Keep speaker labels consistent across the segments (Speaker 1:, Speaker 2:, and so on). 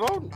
Speaker 1: voting.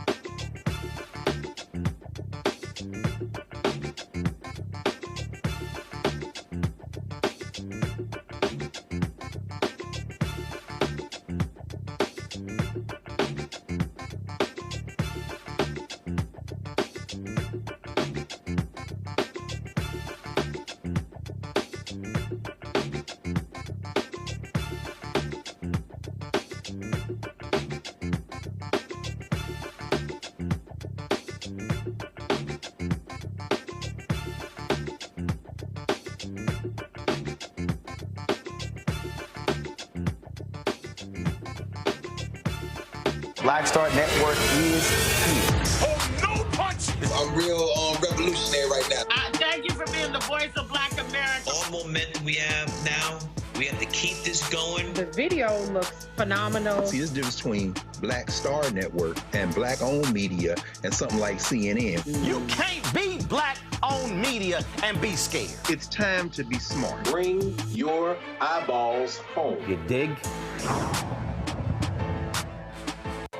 Speaker 1: Blackstar Network is here.
Speaker 2: Oh, no punch!
Speaker 3: I'm real revolutionary right now.
Speaker 4: Thank you for being the voice of Black America.
Speaker 5: All momentum we have now, we have to keep this going.
Speaker 6: The video looks phenomenal.
Speaker 7: See, there's a difference between Blackstar Network and black-owned media and something like CNN.
Speaker 2: You can't be black-owned media and be scared.
Speaker 7: It's time to be smart.
Speaker 8: Bring your eyeballs home.
Speaker 1: You dig?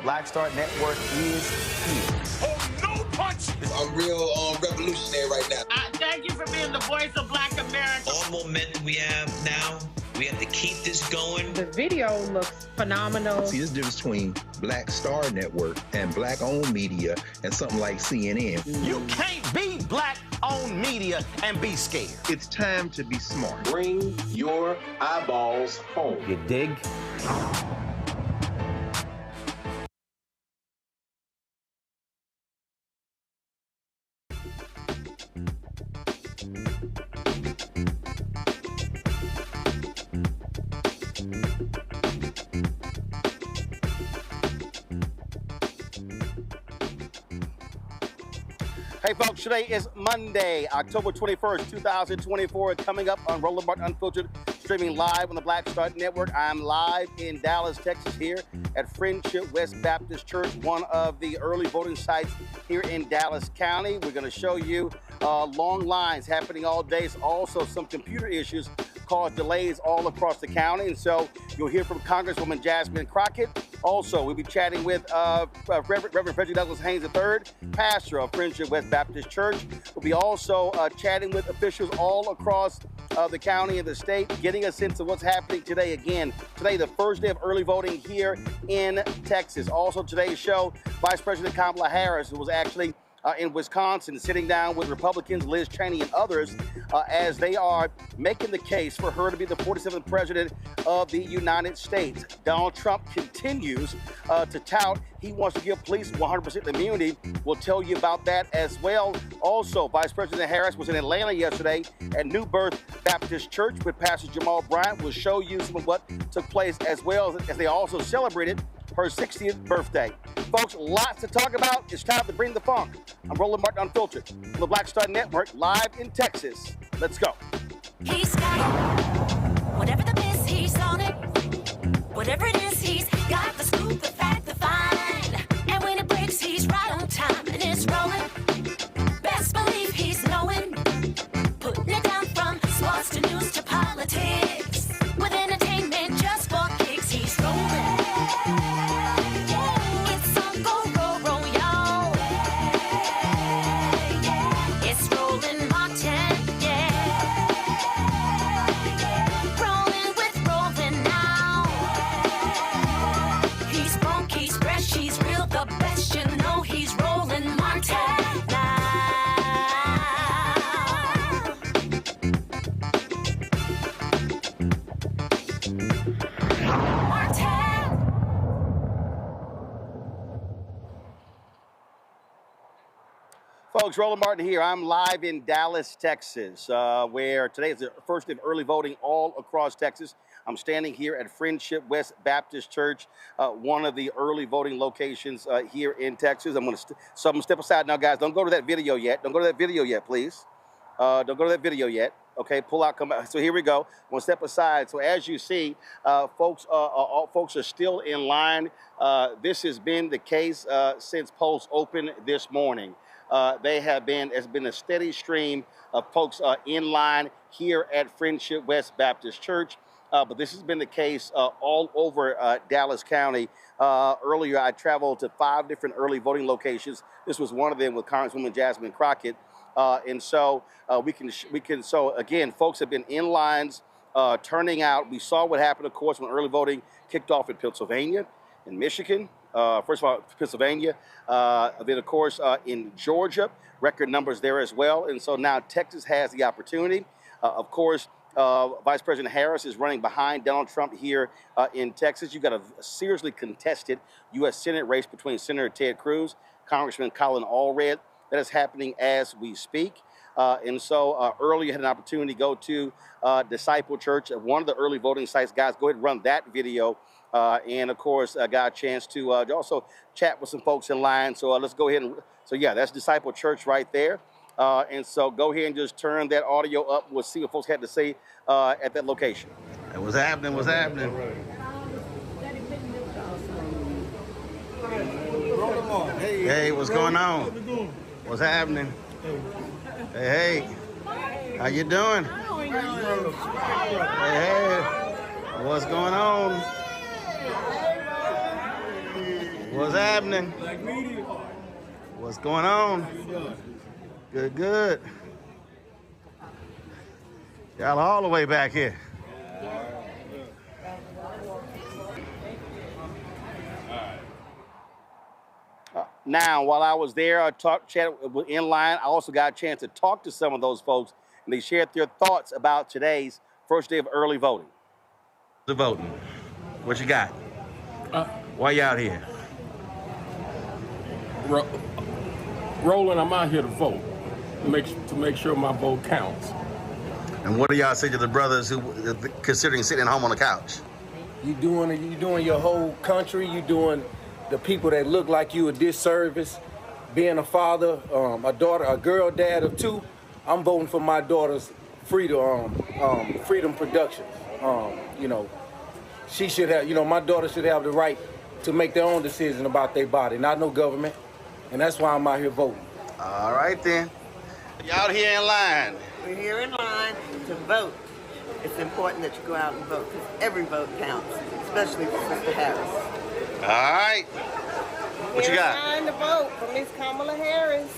Speaker 1: Blackstar Network is here.
Speaker 2: Oh, no punch!
Speaker 3: I'm real revolutionary right now.
Speaker 4: Thank you for being the voice of Black America.
Speaker 5: All momentum we have now, we have to keep this going.
Speaker 6: The video looks phenomenal.
Speaker 7: See, there's a difference between Blackstar Network and black-owned media and something like CNN.
Speaker 2: You can't be black-owned media and be scared.
Speaker 7: It's time to be smart.
Speaker 8: Bring your eyeballs home.
Speaker 1: You dig? Hey folks, today is Monday, October 21st, 2024. Coming up on Roland Martin Unfiltered, streaming live on the Blackstar Network. I'm live in Dallas, Texas, here at Friendship West Baptist Church, one of the early voting sites here in Dallas County. We're going to show you long lines happening all day. Also, some computer issues caused delays all across the county. And so you'll hear from Congresswoman Jasmine Crockett. Also, we'll be chatting with Reverend Frederick Douglass Haynes III, pastor of Friendship West Baptist Church. We'll be also chatting with officials all across the county and the state, getting a sense of what's happening today. Again, today, the first day of early voting here in Texas. Also, today's show, Vice President Kamala Harris, who was actually in Wisconsin, sitting down with Republicans, Liz Cheney and others, as they are making the case for her to be the 47th president of the United States. Donald Trump continues to tout he wants to give police 100% immunity. We'll tell you about that as well. Also, Vice President Harris was in Atlanta yesterday at New Birth Baptist Church with Pastor Jamal Bryant. We'll show you some of what took place as well as they also celebrated her 60th birthday. Folks, lots to talk about. It's time to bring the funk. I'm Roland Martin Unfiltered on the Blackstar Network, live in Texas. Let's go.
Speaker 9: He's got it. Whatever the miss, he's on it. Whatever it is, he's got the scoop, the fact, the find. And when it breaks, he's right on time and it's rolling. Best believe he's knowing. Putting it down from sports to news to politics. With entertainment just for kicks, he's rolling.
Speaker 1: Folks, Roland Martin here. I'm live in Dallas, Texas, where today is the first day of early voting all across Texas. I'm standing here at Friendship West Baptist Church, one of the early voting locations here in Texas. I'm going to step aside now, guys. Don't go to that video yet. Don't go to that video yet, please. Don't go to that video yet. Okay, pull out, come back. So here we go. I'm going to step aside. So as you see, folks are still in line. This has been the case since polls opened this morning. It's been a steady stream of folks in line here at Friendship West Baptist Church. but this has been the case all over Dallas County. Earlier, I traveled to 5 different early voting locations. This was one of them with Congresswoman Jasmine Crockett. And so so again, folks have been in lines, turning out. We saw what happened, of course, when early voting kicked off in Pennsylvania, in Michigan. First of all, Pennsylvania, then of course in Georgia, record numbers there as well. And so now Texas has the opportunity. Of course, Vice President Harris is running behind Donald Trump here in Texas. You've got a seriously contested U.S. Senate race between Senator Ted Cruz, Congressman Colin Allred. That is happening as we speak. And so earlier had an opportunity to go to Disciple Church at one of the early voting sites. Guys, go ahead and run that video. And of course, I got a chance to also chat with some folks in line. So let's go ahead and, so yeah, that's Disciple Church right there. And so go ahead and just turn that audio up. We'll see what folks had to say at that location. Hey, what's happening? What's happening? Hey, what's going on? What's happening? Hey, how you doing? Hey, what's going on? What's happening? What's going on? Good, good. Y'all all the way back here. Now, while I was there, I chatted in line. I also got a chance to talk to some of those folks, and they shared their thoughts about today's first day of early voting. The voting. What you got? Why you out here?
Speaker 10: Roland, I'm out here to vote, to make sure my vote counts.
Speaker 1: And what do y'all say to the brothers who are considering sitting at home on the couch?
Speaker 11: You doing your whole country. You doing the people that look like you a disservice. Being a father, a girl dad of 2, I'm voting for my daughter's freedom Productions. You know, she should have. You know, my daughter should have the right to make their own decision about their body, not no government. And that's why I'm out here voting.
Speaker 1: All right then. Y'all here in line.
Speaker 12: We're here in line to vote. It's important that you go out and vote because every vote counts, especially for Sister Harris.
Speaker 1: All right. What you got?
Speaker 13: Time to vote for Miss Kamala Harris.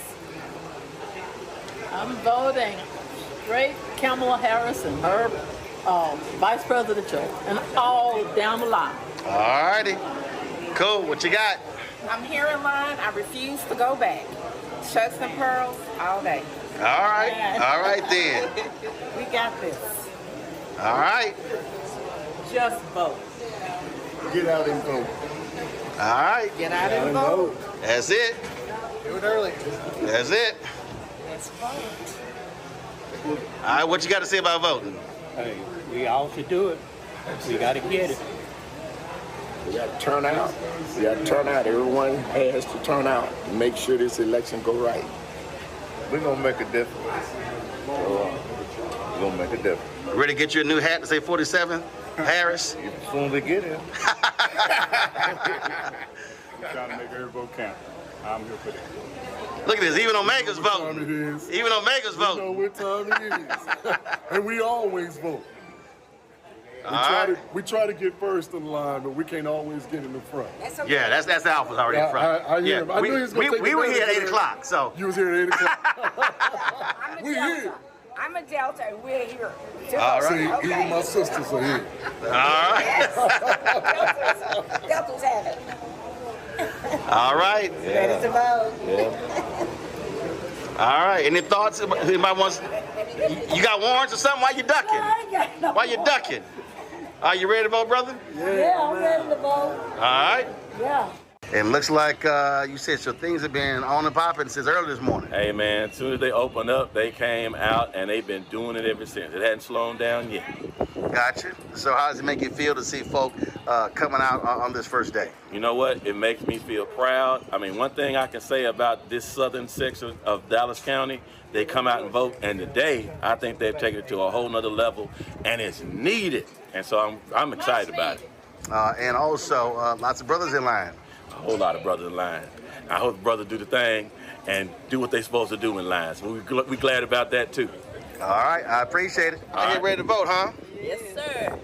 Speaker 14: I'm voting straight Kamala Harris and her Vice President, and all down the line.
Speaker 1: All righty. Cool. What you got?
Speaker 13: I'm here in line. I refuse to go back. Shucks and pearls all day.
Speaker 1: All right. All right then.
Speaker 13: We got this.
Speaker 1: All right.
Speaker 13: Just vote.
Speaker 11: Get out and vote.
Speaker 1: All right.
Speaker 13: Get out and vote.
Speaker 1: That's it.
Speaker 11: Do it early.
Speaker 1: That's it.
Speaker 13: Let's vote.
Speaker 1: All right. What you got to say about voting?
Speaker 15: Hey, we all should do it. We got to get it.
Speaker 16: We got to turn out. We got to turn out. Everyone has to turn out and make sure this election go right.
Speaker 17: We're going to make a difference. We're going to make a difference.
Speaker 1: Ready to get you a new hat to say 47? Harris?
Speaker 17: As soon as we get here.
Speaker 10: We're trying to make every vote count. I'm here for that.
Speaker 1: Look at this. Even Omega's voting. Even Omega's voting.
Speaker 18: You know what time it is. And we always vote. We try to get first in line, but we can't always get in the front.
Speaker 13: That's okay.
Speaker 1: Yeah, that's the Alpha's already in front.
Speaker 18: I hear him. I knew he was going to take
Speaker 1: we were here at 8 o'clock, so.
Speaker 18: You was here at 8 o'clock. We here.
Speaker 13: I'm a Delta, and we're here.
Speaker 1: All right.
Speaker 18: See, even my sisters are here.
Speaker 1: All right.
Speaker 13: Delta's have it.
Speaker 1: All right.
Speaker 13: Ready to vote.
Speaker 1: Yeah. All right. Any thoughts? Anybody wants? You got warrants or something? Why you ducking? Why you ducking? Are you ready to vote, brother?
Speaker 13: Yeah, I'm ready to vote.
Speaker 1: All right.
Speaker 13: Yeah.
Speaker 1: And looks like you said so things have been on and popping since early this morning.
Speaker 19: Hey, man, as soon as they opened up, they came out, and they've been doing it ever since. It hadn't slowed down yet.
Speaker 1: Gotcha. So how does it make you feel to see folk coming out on this first day?
Speaker 19: You know what? It makes me feel proud. I mean, one thing I can say about this southern section of Dallas County, they come out and vote, and today, I think they've taken it to a whole nother level, and it's needed. And so I'm excited about it.
Speaker 1: And also, lots of brothers in line.
Speaker 19: A whole lot of brothers in line. I hope the brothers do the thing and do what they're supposed to do in line. So we're glad about that, too.
Speaker 1: All right, I appreciate it. Are you ready to vote, huh?
Speaker 12: Yes, sir.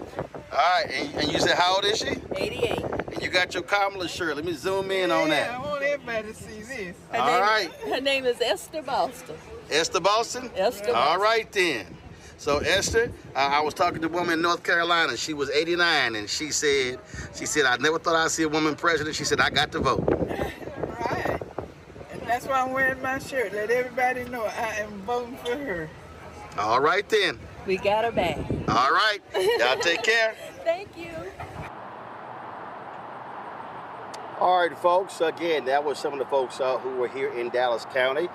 Speaker 1: All right, and you said how old is she?
Speaker 20: 88.
Speaker 1: And you got your Kamala shirt. Let me zoom in on that.
Speaker 20: I want everybody to see this.
Speaker 1: All right.
Speaker 20: Her name is Esther Boston.
Speaker 1: Esther Boston?
Speaker 20: Esther Boston.
Speaker 1: All right then. So Esther, I was talking to a woman in North Carolina. She was 89, and she said, I never thought I'd see a woman president. She said, I got to vote.
Speaker 20: Right. And that's why I'm wearing my shirt. Let everybody know I am voting for her.
Speaker 1: All right then.
Speaker 20: We got her back.
Speaker 1: All right. Y'all take care.
Speaker 20: Thank you.
Speaker 1: All right, folks. Again, that was some of the folks who were here in Dallas County.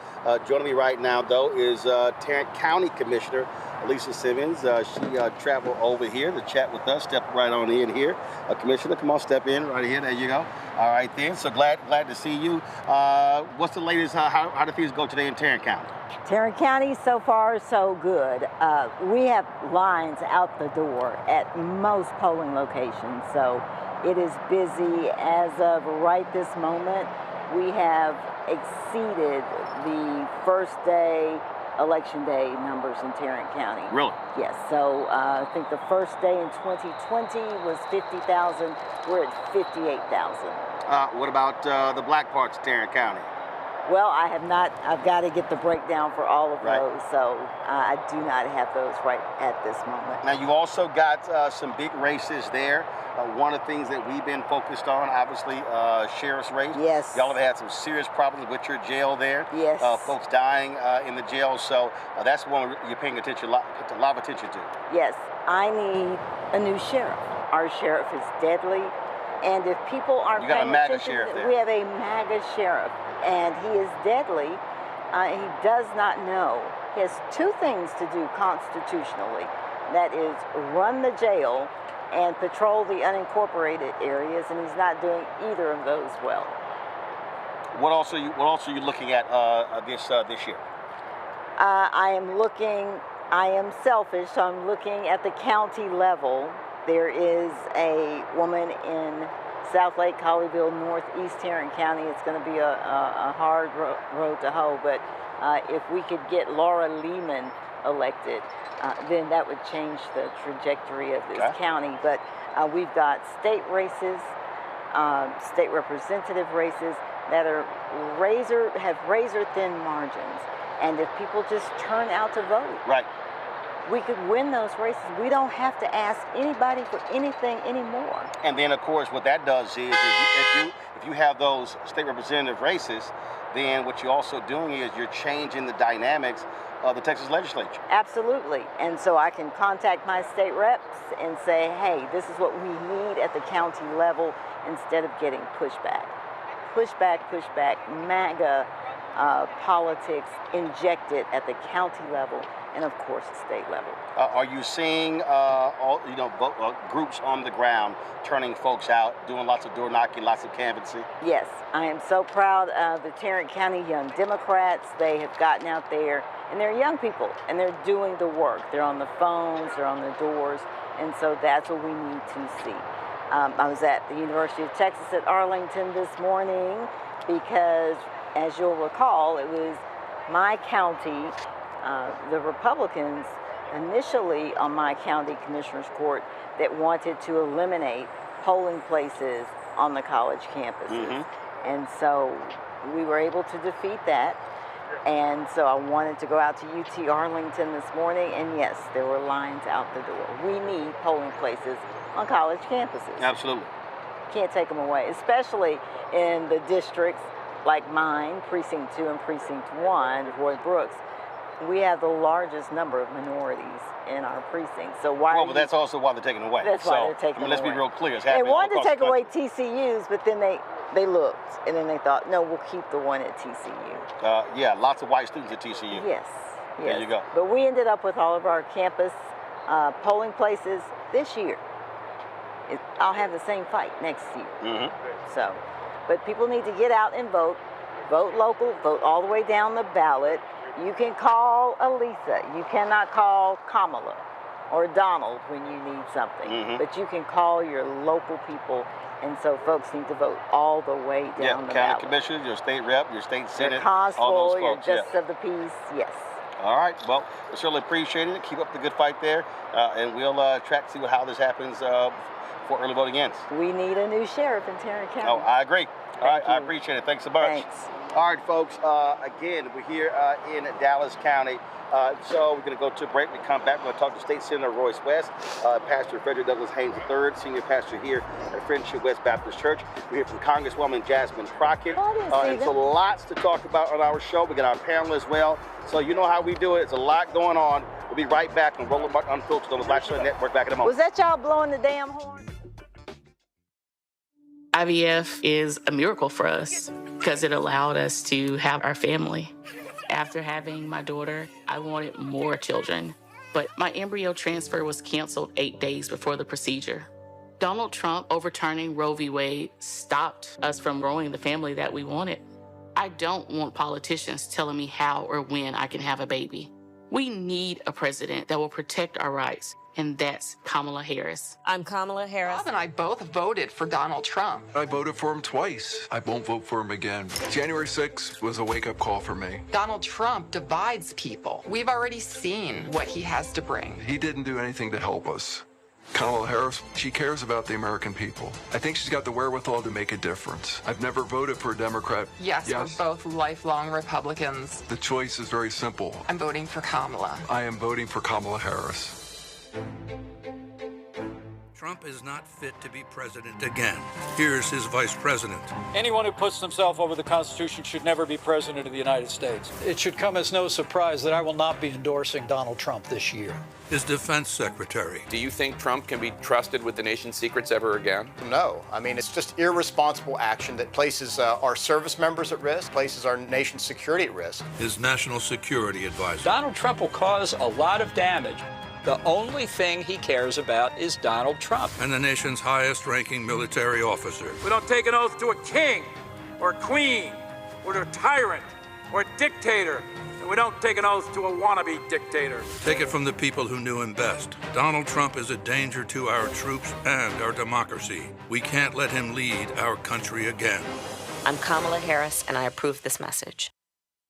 Speaker 1: Joining me right now, though, is Tarrant County Commissioner Lisa Simmons. She traveled over here to chat with us. Step right on in here. Commissioner, come on, step in right here. There you go. All right, then. So glad to see you. What's the latest? How do things go today in Tarrant County?
Speaker 21: Tarrant County, so far, so good. We have lines out the door at most polling locations, so it is busy. As of right this moment, we have exceeded the first day, election day numbers in Tarrant County.
Speaker 1: Really?
Speaker 21: Yes, so I think the first day in 2020 was 50,000. We're at 58,000.
Speaker 1: What about the black parts of Tarrant County?
Speaker 21: Well, I've got to get the breakdown for all of those, so I do not have those right at this moment.
Speaker 1: Now, you also got some big races there. One of the things that we've been focused on, obviously, sheriff's race.
Speaker 21: Yes.
Speaker 1: Y'all have had some serious problems with your jail there.
Speaker 21: Yes.
Speaker 1: Folks dying in the jail, so that's one you're paying attention, a lot of attention to.
Speaker 21: Yes, I need a new sheriff. Our sheriff is deadly, and if people aren't paying attention, we have a MAGA sheriff. And he is deadly. He does not know. He has two things to do constitutionally. That is run the jail and patrol the unincorporated areas, and he's not doing either of those well.
Speaker 1: What else are you looking at this year?
Speaker 21: I am selfish, so I'm looking at the county level. There is a woman in South Lake, Colleyville, Northeast Tarrant County. It's going to be a hard road to hoe, but if we could get Laura Lehman elected, then that would change the trajectory of this county. But we've got state races, state representative races that are have razor thin margins, and if people just turn out to vote, we could win those races. We don't have to ask anybody for anything anymore.
Speaker 1: And then, of course, what that does is if you have those state representative races, then what you're also doing is you're changing the dynamics of the Texas legislature.
Speaker 21: Absolutely. And so I can contact my state reps and say, hey, this is what we need at the county level, instead of getting pushback. Pushback, MAGA politics injected at the county level, and of course the state level.
Speaker 1: Are you seeing groups on the ground turning folks out, doing lots of door knocking, lots of canvassing?
Speaker 21: Yes, I am so proud of the Tarrant County Young Democrats. They have gotten out there, and they're young people, and they're doing the work. They're on the phones, they're on the doors, and so that's what we need to see. I was at the University of Texas at Arlington this morning because, as you'll recall, it was my county. The Republicans initially on my county commissioner's court that wanted to eliminate polling places on the college campuses. And so we were able to defeat that. And so I wanted to go out to UT Arlington this morning, and yes, there were lines out the door. We need polling places on college campuses.
Speaker 1: Absolutely.
Speaker 21: Can't take them away, especially in the districts like mine, Precinct 2 and Precinct 1, Roy Brooks. We have the largest number of minorities in our precinct. So why?
Speaker 1: Well, but that's also why they're taking away.
Speaker 21: That's why they're taking
Speaker 1: let's
Speaker 21: away.
Speaker 1: Be real clear.
Speaker 21: They wanted to take away TCUs, but then they looked, and then they thought, no, we'll keep the one at TCU.
Speaker 1: Yeah, lots of white students at TCU.
Speaker 21: Yes.
Speaker 1: There you go.
Speaker 21: But we ended up with all of our campus polling places this year. I'll have the same fight next year. So, but people need to get out and vote. Vote local, vote all the way down the ballot. You can call Elisa. You cannot call Kamala or Donald when you need something. But you can call your local people. And so folks need to vote all the way down the ballot.
Speaker 1: County commissioners, your state rep, your state senate,
Speaker 21: your constable,
Speaker 1: all those folks,
Speaker 21: your justice of the peace, yes.
Speaker 1: All right. Well, we certainly appreciate it. Keep up the good fight there, and we'll track to see how this happens before early voting ends.
Speaker 21: We need a new sheriff in Tarrant County.
Speaker 1: Oh, I agree. All right,
Speaker 21: you.
Speaker 1: I appreciate it. Thanks so much.
Speaker 21: Thanks.
Speaker 1: All right, folks. Again, we're here in Dallas County. So we're going to go to a break. We come back. We're going to talk to State Senator Royce West, Pastor Frederick Douglass Haynes III, senior pastor here at Friendship West Baptist Church. We hear from Congresswoman Jasmine Crockett. And so lots to talk about on our show. We got our panel as well. So you know how we do it. It's a lot going on. We'll be right back on Roland Martin Unfiltered on the Blackstar Network back in a moment.
Speaker 21: Was that y'all blowing the damn horn?
Speaker 3: IVF is a miracle for us because it allowed us to have our family. After having my daughter, I wanted more children, but my embryo transfer was canceled 8 days before the procedure. Donald Trump overturning Roe v. Wade stopped us from growing the family that we wanted. I don't want politicians telling me how or when I can have a baby. We need a president that will protect our rights, and that's Kamala Harris.
Speaker 22: I'm Kamala Harris.
Speaker 23: Bob and I both voted for Donald Trump.
Speaker 24: I voted for him twice. I won't vote for him again. January 6th was a wake-up call for me.
Speaker 23: Donald Trump divides people. We've already seen what he has to bring.
Speaker 24: He didn't do anything to help us. Kamala Harris, she cares about the American people. I think she's got the wherewithal to make a difference. I've never voted for a Democrat.
Speaker 23: Yes, we're both lifelong Republicans.
Speaker 24: The choice is very simple.
Speaker 23: I'm voting for Kamala.
Speaker 24: I am voting for Kamala Harris.
Speaker 25: Trump is not fit to be president again. Here's his vice president.
Speaker 26: Anyone who puts himself over the Constitution should never be president of the United States. It should come as no surprise that I will not be endorsing Donald Trump this year.
Speaker 25: His defense secretary.
Speaker 27: Do you think Trump can be trusted with the nation's secrets ever again?
Speaker 28: No. I mean, it's just irresponsible action that places our service members at risk, places our nation's security at risk.
Speaker 25: His national security advisor.
Speaker 26: Donald Trump will cause a lot of damage. The only thing he cares about is Donald Trump.
Speaker 25: And the nation's highest-ranking military officer.
Speaker 26: We don't take an oath to a king or a queen or to a tyrant or a dictator. And we don't take an oath to a wannabe dictator.
Speaker 25: Take it from the people who knew him best. Donald Trump is a danger to our troops and our democracy. We can't let him lead our country again.
Speaker 22: I'm Kamala Harris, and I approve this message.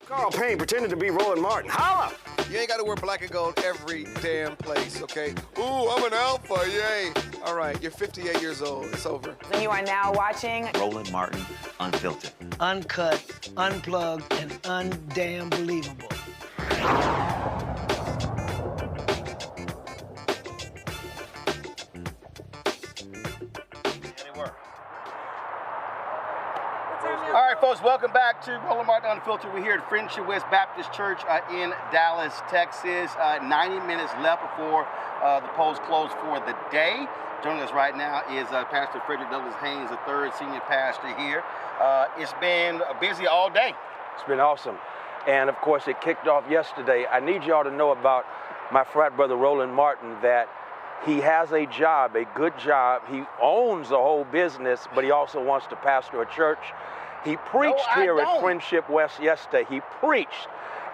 Speaker 29: Carl Payne pretending to be Roland Martin. Holla!
Speaker 11: You ain't got to wear black and gold every damn place, okay? Ooh, I'm an alpha, yay! All right, you're 58 years old. It's over.
Speaker 30: You are now watching
Speaker 31: Roland Martin Unfiltered.
Speaker 32: Uncut, unplugged, and undamn believable.
Speaker 1: All right, folks, welcome back to Roland Martin Unfiltered. We're here at Friendship West Baptist Church in Dallas, Texas. 90 minutes left before the polls close for the day. Joining us right now is Pastor Frederick Douglass Haynes III, senior pastor here. It's been busy all day.
Speaker 33: It's been awesome. And, of course, it kicked off yesterday. I need y'all to know about my frat brother, Roland Martin, that he has a job, a good job. He owns a whole business, but he also wants to pastor a church. He preached here at Friendship West yesterday. He preached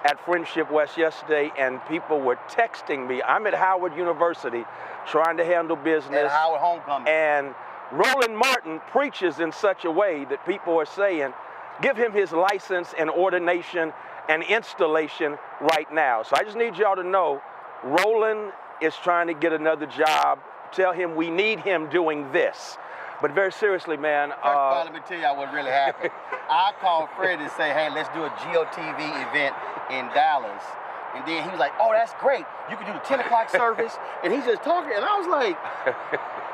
Speaker 33: at Friendship West yesterday, and people were texting me. I'm at Howard University trying to handle business.
Speaker 1: At Howard Homecoming.
Speaker 33: And Roland Martin preaches in such a way that people are saying, give him his license and ordination and installation right now. So I just need y'all to know, Roland is trying to get another job. Tell him we need him doing this. But very seriously, man.
Speaker 1: First of all, let me tell y'all what really happened. I called Fred and say, hey, let's do a GOTV event in Dallas. And then he was like, oh, that's great. You can do the 10 o'clock service. And he's just talking. And I was like,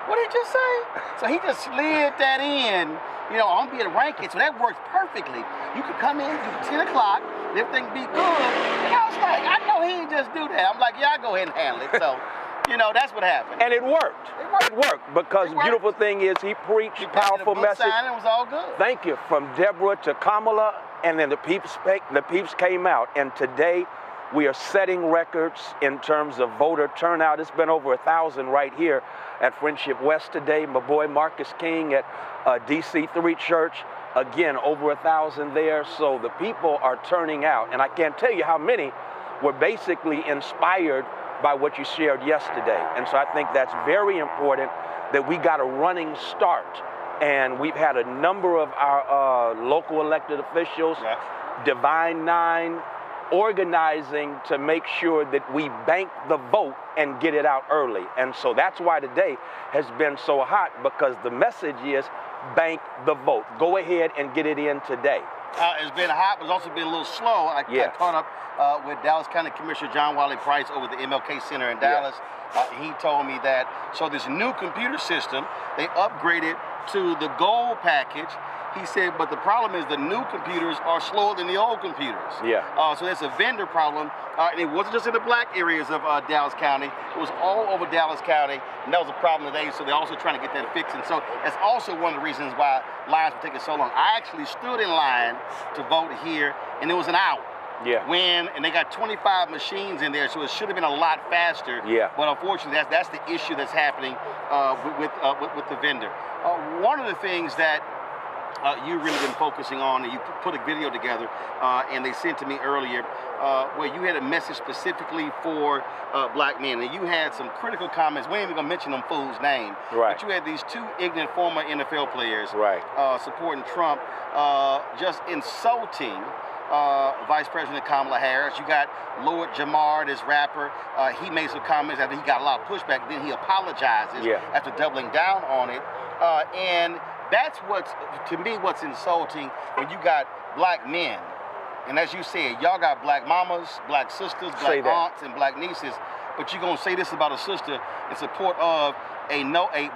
Speaker 1: what did you just say? So he just slid that in. You know, I'm being ranking, so that works perfectly. You can come in, do 10 o'clock, and everything be good. And I was like, I know he didn't just do that. I'm like, yeah, I'll go ahead and handle it. So, you know, that's what happened.
Speaker 33: And it worked. It worked because the beautiful thing is he preached powerful message.
Speaker 1: It was all good.
Speaker 33: Thank you. From Deborah to Kamala, and then the peeps came out. And today we are setting records in terms of voter turnout. It's been over 1,000 right here at Friendship West today. My boy Marcus King at DC3 Church, again, over 1,000 there. So the people are turning out. And I can't tell you how many were basically inspired by what you shared yesterday. And so I think that's very important that we got a running start. And we've had a number of our local elected officials, Divine Nine, organizing to make sure that we bank the vote and get it out early. And so that's why today has been so hot, because the message is bank the vote. Go ahead and get it in today.
Speaker 1: It's been hot, but it's also been a little slow. I got caught up with Dallas County Commissioner John Wiley Price over at the MLK Center in Dallas. He told me that, so this new computer system, they upgraded to the gold package. He said, but the problem is the new computers are slower than the old computers. So that's a vendor problem. And it wasn't just in the black areas of Dallas County. It was all over Dallas County. And that was a problem today. So they're also trying to get that fixed. And so that's also one of the reasons why lines were taking so long. I actually stood in line to vote here, and it was an hour. And they got 25 machines in there, so it should have been a lot faster. But unfortunately, that's the issue that's happening with the vendor. One of the things that you've really been focusing on, and you put a video together, and they sent to me earlier, where you had a message specifically for black men, and you had some critical comments. We ain't even gonna mention them fools' name, but you had these two ignorant former NFL players supporting Trump, just insulting Vice President Kamala Harris. You got Lord Jamar, this rapper. He made some comments after he got a lot of pushback. Then he apologizes after doubling down on it, and that's what's, to me, what's insulting when you got black men. And as you said, y'all got black mamas, black sisters, black aunts, and black nieces, but you're gonna say this about a sister in support of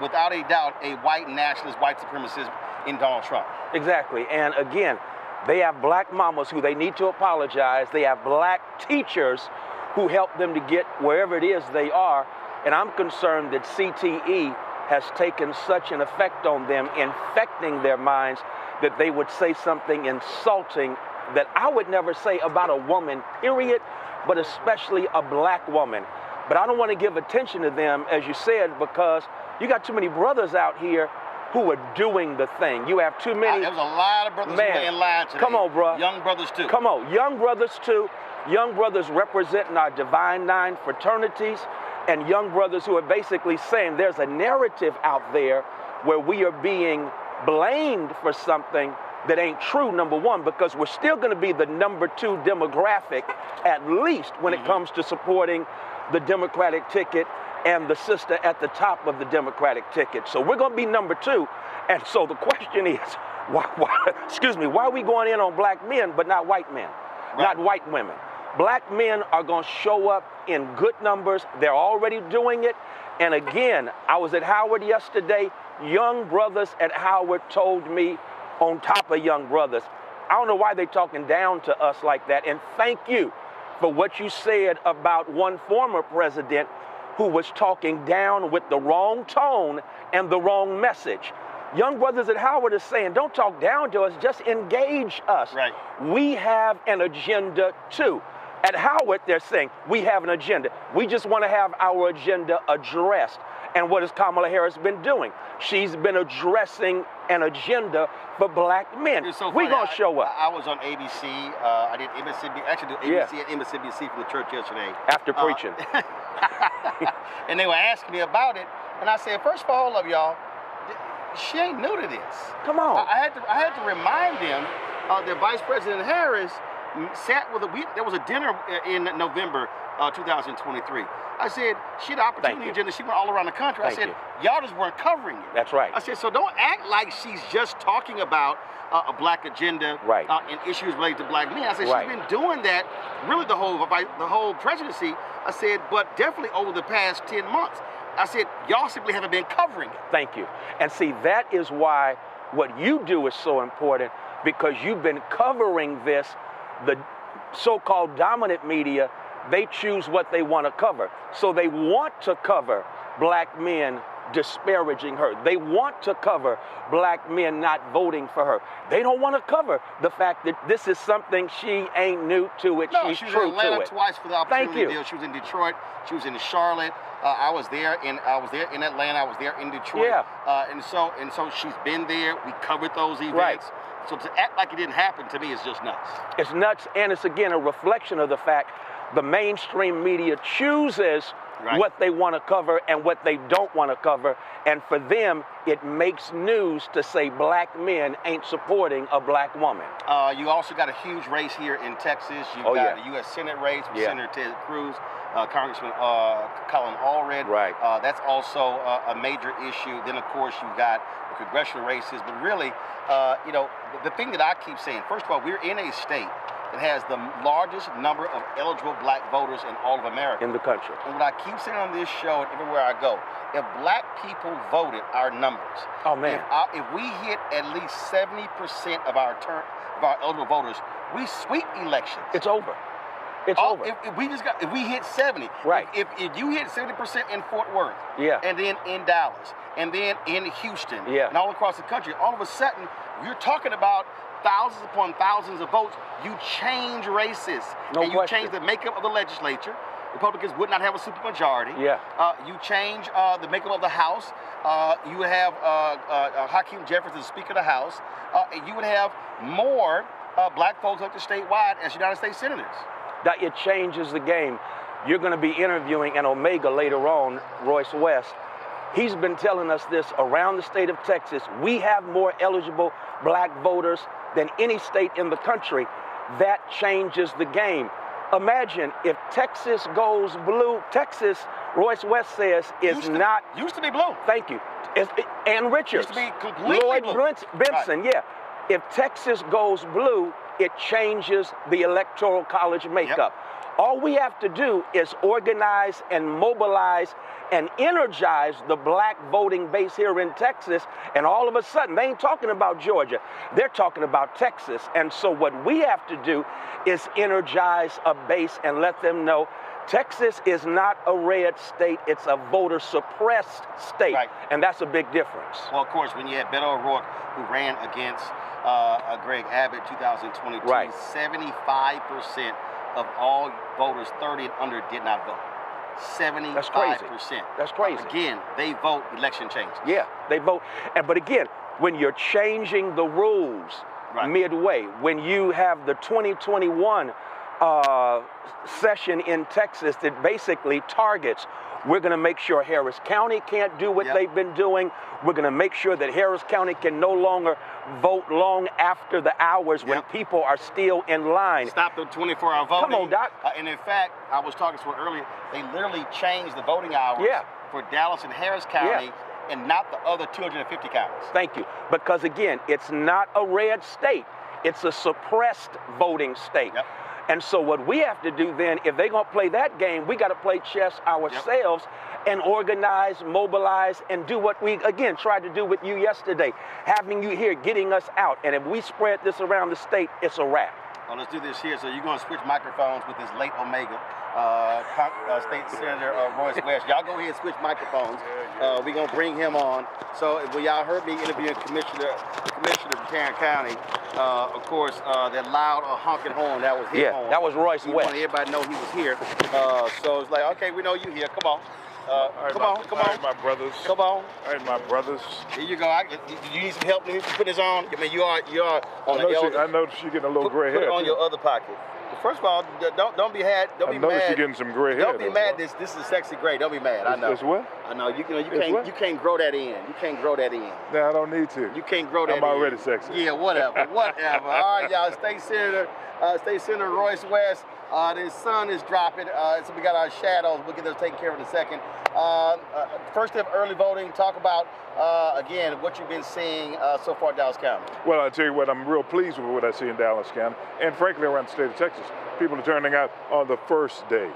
Speaker 1: without a doubt, a white nationalist, white supremacist in Donald Trump.
Speaker 33: Exactly, and again, they have black mamas who they need to apologize. They have black teachers who help them to get wherever it is they are, and I'm concerned that CTE has taken such an effect on them, infecting their minds, that they would say something insulting that I would never say about a woman, period, but especially a black woman. But I don't want to give attention to them, as you said, because you got too many brothers out here who are doing the thing. You have too many.
Speaker 1: There was a lot of brothers who were in line today.
Speaker 33: Come on, bro.
Speaker 1: Young brothers, too.
Speaker 33: Come on, young brothers, too. Young brothers representing our Divine Nine fraternities, and young brothers who are basically saying there's a narrative out there where we are being blamed for something that ain't true, number one, because we're still going to be the number 2 demographic, at least when it comes to supporting the Democratic ticket and the sister at the top of the Democratic ticket. So we're going to be number 2. And so the question is, why are we going in on black men but not white men, not white women? Black men are going to show up in good numbers. They're already doing it. And again, I was at Howard yesterday. Young brothers at Howard told me, on top of young brothers, I don't know why they're talking down to us like that. And thank you for what you said about one former president who was talking down with the wrong tone and the wrong message. Young brothers at Howard are saying, don't talk down to us, just engage us. We have an agenda too. At Howard, they're saying, we have an agenda. We just want to have our agenda addressed. And what has Kamala Harris been doing? She's been addressing an agenda for black men.
Speaker 1: So
Speaker 33: we're going to show up.
Speaker 1: I was on ABC. I did MSNBC, actually did ABC and MSNBC from the church yesterday.
Speaker 33: After preaching.
Speaker 1: And they were asking me about it. And I said, first of all, hold up, y'all. She ain't new to this.
Speaker 33: Come on.
Speaker 1: I had to remind them that Vice President Harris sat with there was a dinner in November 2023. I said, she had an opportunity agenda. She went all around the country. I said, y'all just weren't covering it.
Speaker 33: That's right.
Speaker 1: I said, so don't act like she's just talking about a black agenda and issues related to black men. I said, she's been doing that really the whole presidency. I said, but definitely over the past 10 months. I said, y'all simply haven't been covering it.
Speaker 33: Thank you. And see, that is why what you do is so important, because you've been covering this. The so-called dominant media, they choose what they want to cover. So they want to cover black men disparaging her. They want to cover black men not voting for her. They don't want to cover the fact that this is something she ain't new to it.
Speaker 1: No,
Speaker 33: she's
Speaker 1: she was
Speaker 33: true
Speaker 1: in Atlanta
Speaker 33: to it.
Speaker 1: Twice for the opportunity
Speaker 33: Thank you.
Speaker 1: deal. She was in Detroit. She was in Charlotte. I was there in Atlanta. I was there in Detroit. And so she's been there. We covered those events. So to act like it didn't happen, to me, is just nuts.
Speaker 33: It's nuts, and it's, again, a reflection of the fact the mainstream media chooses what they want to cover and what they don't want to cover. And for them, it makes news to say black men ain't supporting a black woman.
Speaker 1: You also got a huge race here in Texas. You've got a U.S. Senate race with Senator Ted Cruz, Congressman Colin Allred.
Speaker 33: Right.
Speaker 1: That's also a major issue. Then, of course, you've got the congressional races. But really, you know, the thing that I keep saying, first of all, we're in a state that has the largest number of eligible black voters in all of America.
Speaker 33: In the country.
Speaker 1: And what I keep saying on this show and everywhere I go, if black people voted our numbers,
Speaker 33: oh man,
Speaker 1: if we hit at least 70% of our eligible voters, we sweep elections.
Speaker 33: It's over. It's over.
Speaker 1: If we hit 70,
Speaker 33: right?
Speaker 1: If you hit 70% in Fort Worth, and then in Dallas, and then in Houston, and all across the country, all of a sudden you're talking about thousands upon thousands of votes. You change races, and you change the makeup of the legislature. Republicans would not have a supermajority. You change the makeup of the House. You would have Hakeem Jefferson, Speaker of the House. And you would have more black folks elected statewide as United States senators.
Speaker 33: That it changes the game. You're going to be interviewing an Omega later on, Royce West. He's been telling us this around the state of Texas. We have more eligible black voters than any state in the country. That changes the game. Imagine if Texas goes blue. Texas, Royce West says, is
Speaker 1: used to be blue.
Speaker 33: Thank you. Ann Richards.
Speaker 1: Used to be completely blue.
Speaker 33: Lloyd Benson, If Texas goes blue, it changes the electoral college makeup. All we have to do is organize and mobilize and energize the black voting base here in Texas, and all of a sudden, they ain't talking about Georgia, they're talking about Texas. And so what we have to do is energize a base and let them know Texas is not a red state, it's a voter-suppressed state, and that's a big difference.
Speaker 1: Well, of course, when you had Beto O'Rourke, who ran against Greg Abbott in 2022, 75% of all voters 30 and under did not vote. 75%.
Speaker 33: That's crazy. That's crazy.
Speaker 1: Again, they vote election changes.
Speaker 33: Yeah, they vote. But again, when you're changing the rules midway, when you have the 2021 session in Texas that basically targets, we're going to make sure Harris County can't do what they've been doing. We're going to make sure that Harris County can no longer vote long after the hours when people are still in line.
Speaker 1: Stop the 24-hour voting.
Speaker 33: Come on, Doc.
Speaker 1: And in fact, I was talking to someone earlier, they literally changed the voting hours for Dallas and Harris County and not the other 250 counties.
Speaker 33: Thank you. Because again, it's not a red state. It's a suppressed voting state. And so what we have to do then, if they're going to play that game, we got to play chess ourselves and organize, mobilize, and do what we, again, tried to do with you yesterday, having you here, getting us out. And if we spread this around the state, it's a wrap.
Speaker 1: Well, let's do this here. So you're going to switch microphones with this late Omega, State Senator Royce West. Y'all go ahead and switch microphones. We're going to bring him on. So when y'all heard me interviewing the commissioner of Tarrant County, of course, that loud honking horn, that was his horn.
Speaker 33: That was Royce West.
Speaker 1: Wanted everybody to know he was here. So it's like, okay, we know you here. Come on. Come on.
Speaker 18: All right, my brothers.
Speaker 1: Come on.
Speaker 18: All right, my brothers.
Speaker 1: Here you go. Do you need some help me put this on? I mean, you are on the elder.
Speaker 18: I know she's getting a little gray hair.
Speaker 1: Put it on your other pocket. First of all, don't be mad. Don't be mad.
Speaker 18: She's getting some gray hair.
Speaker 1: Don't be mad. This is sexy gray. Don't be mad. I know.
Speaker 18: This what?
Speaker 1: I know. You can't grow that in. You can't grow that in.
Speaker 18: No, I don't need to.
Speaker 1: You can't grow that in.
Speaker 18: I'm already sexy.
Speaker 1: Yeah, whatever. Whatever. All right, y'all. State Senator Royce West. The sun is dropping, so we got our shadows. We'll get those taken care of in a second. First step, early voting. Talk about, again, what you've been seeing so far in Dallas County.
Speaker 18: Well, I'll tell you what, I'm real pleased with what I see in Dallas County, and frankly around the state of Texas. People are turning out on the first day.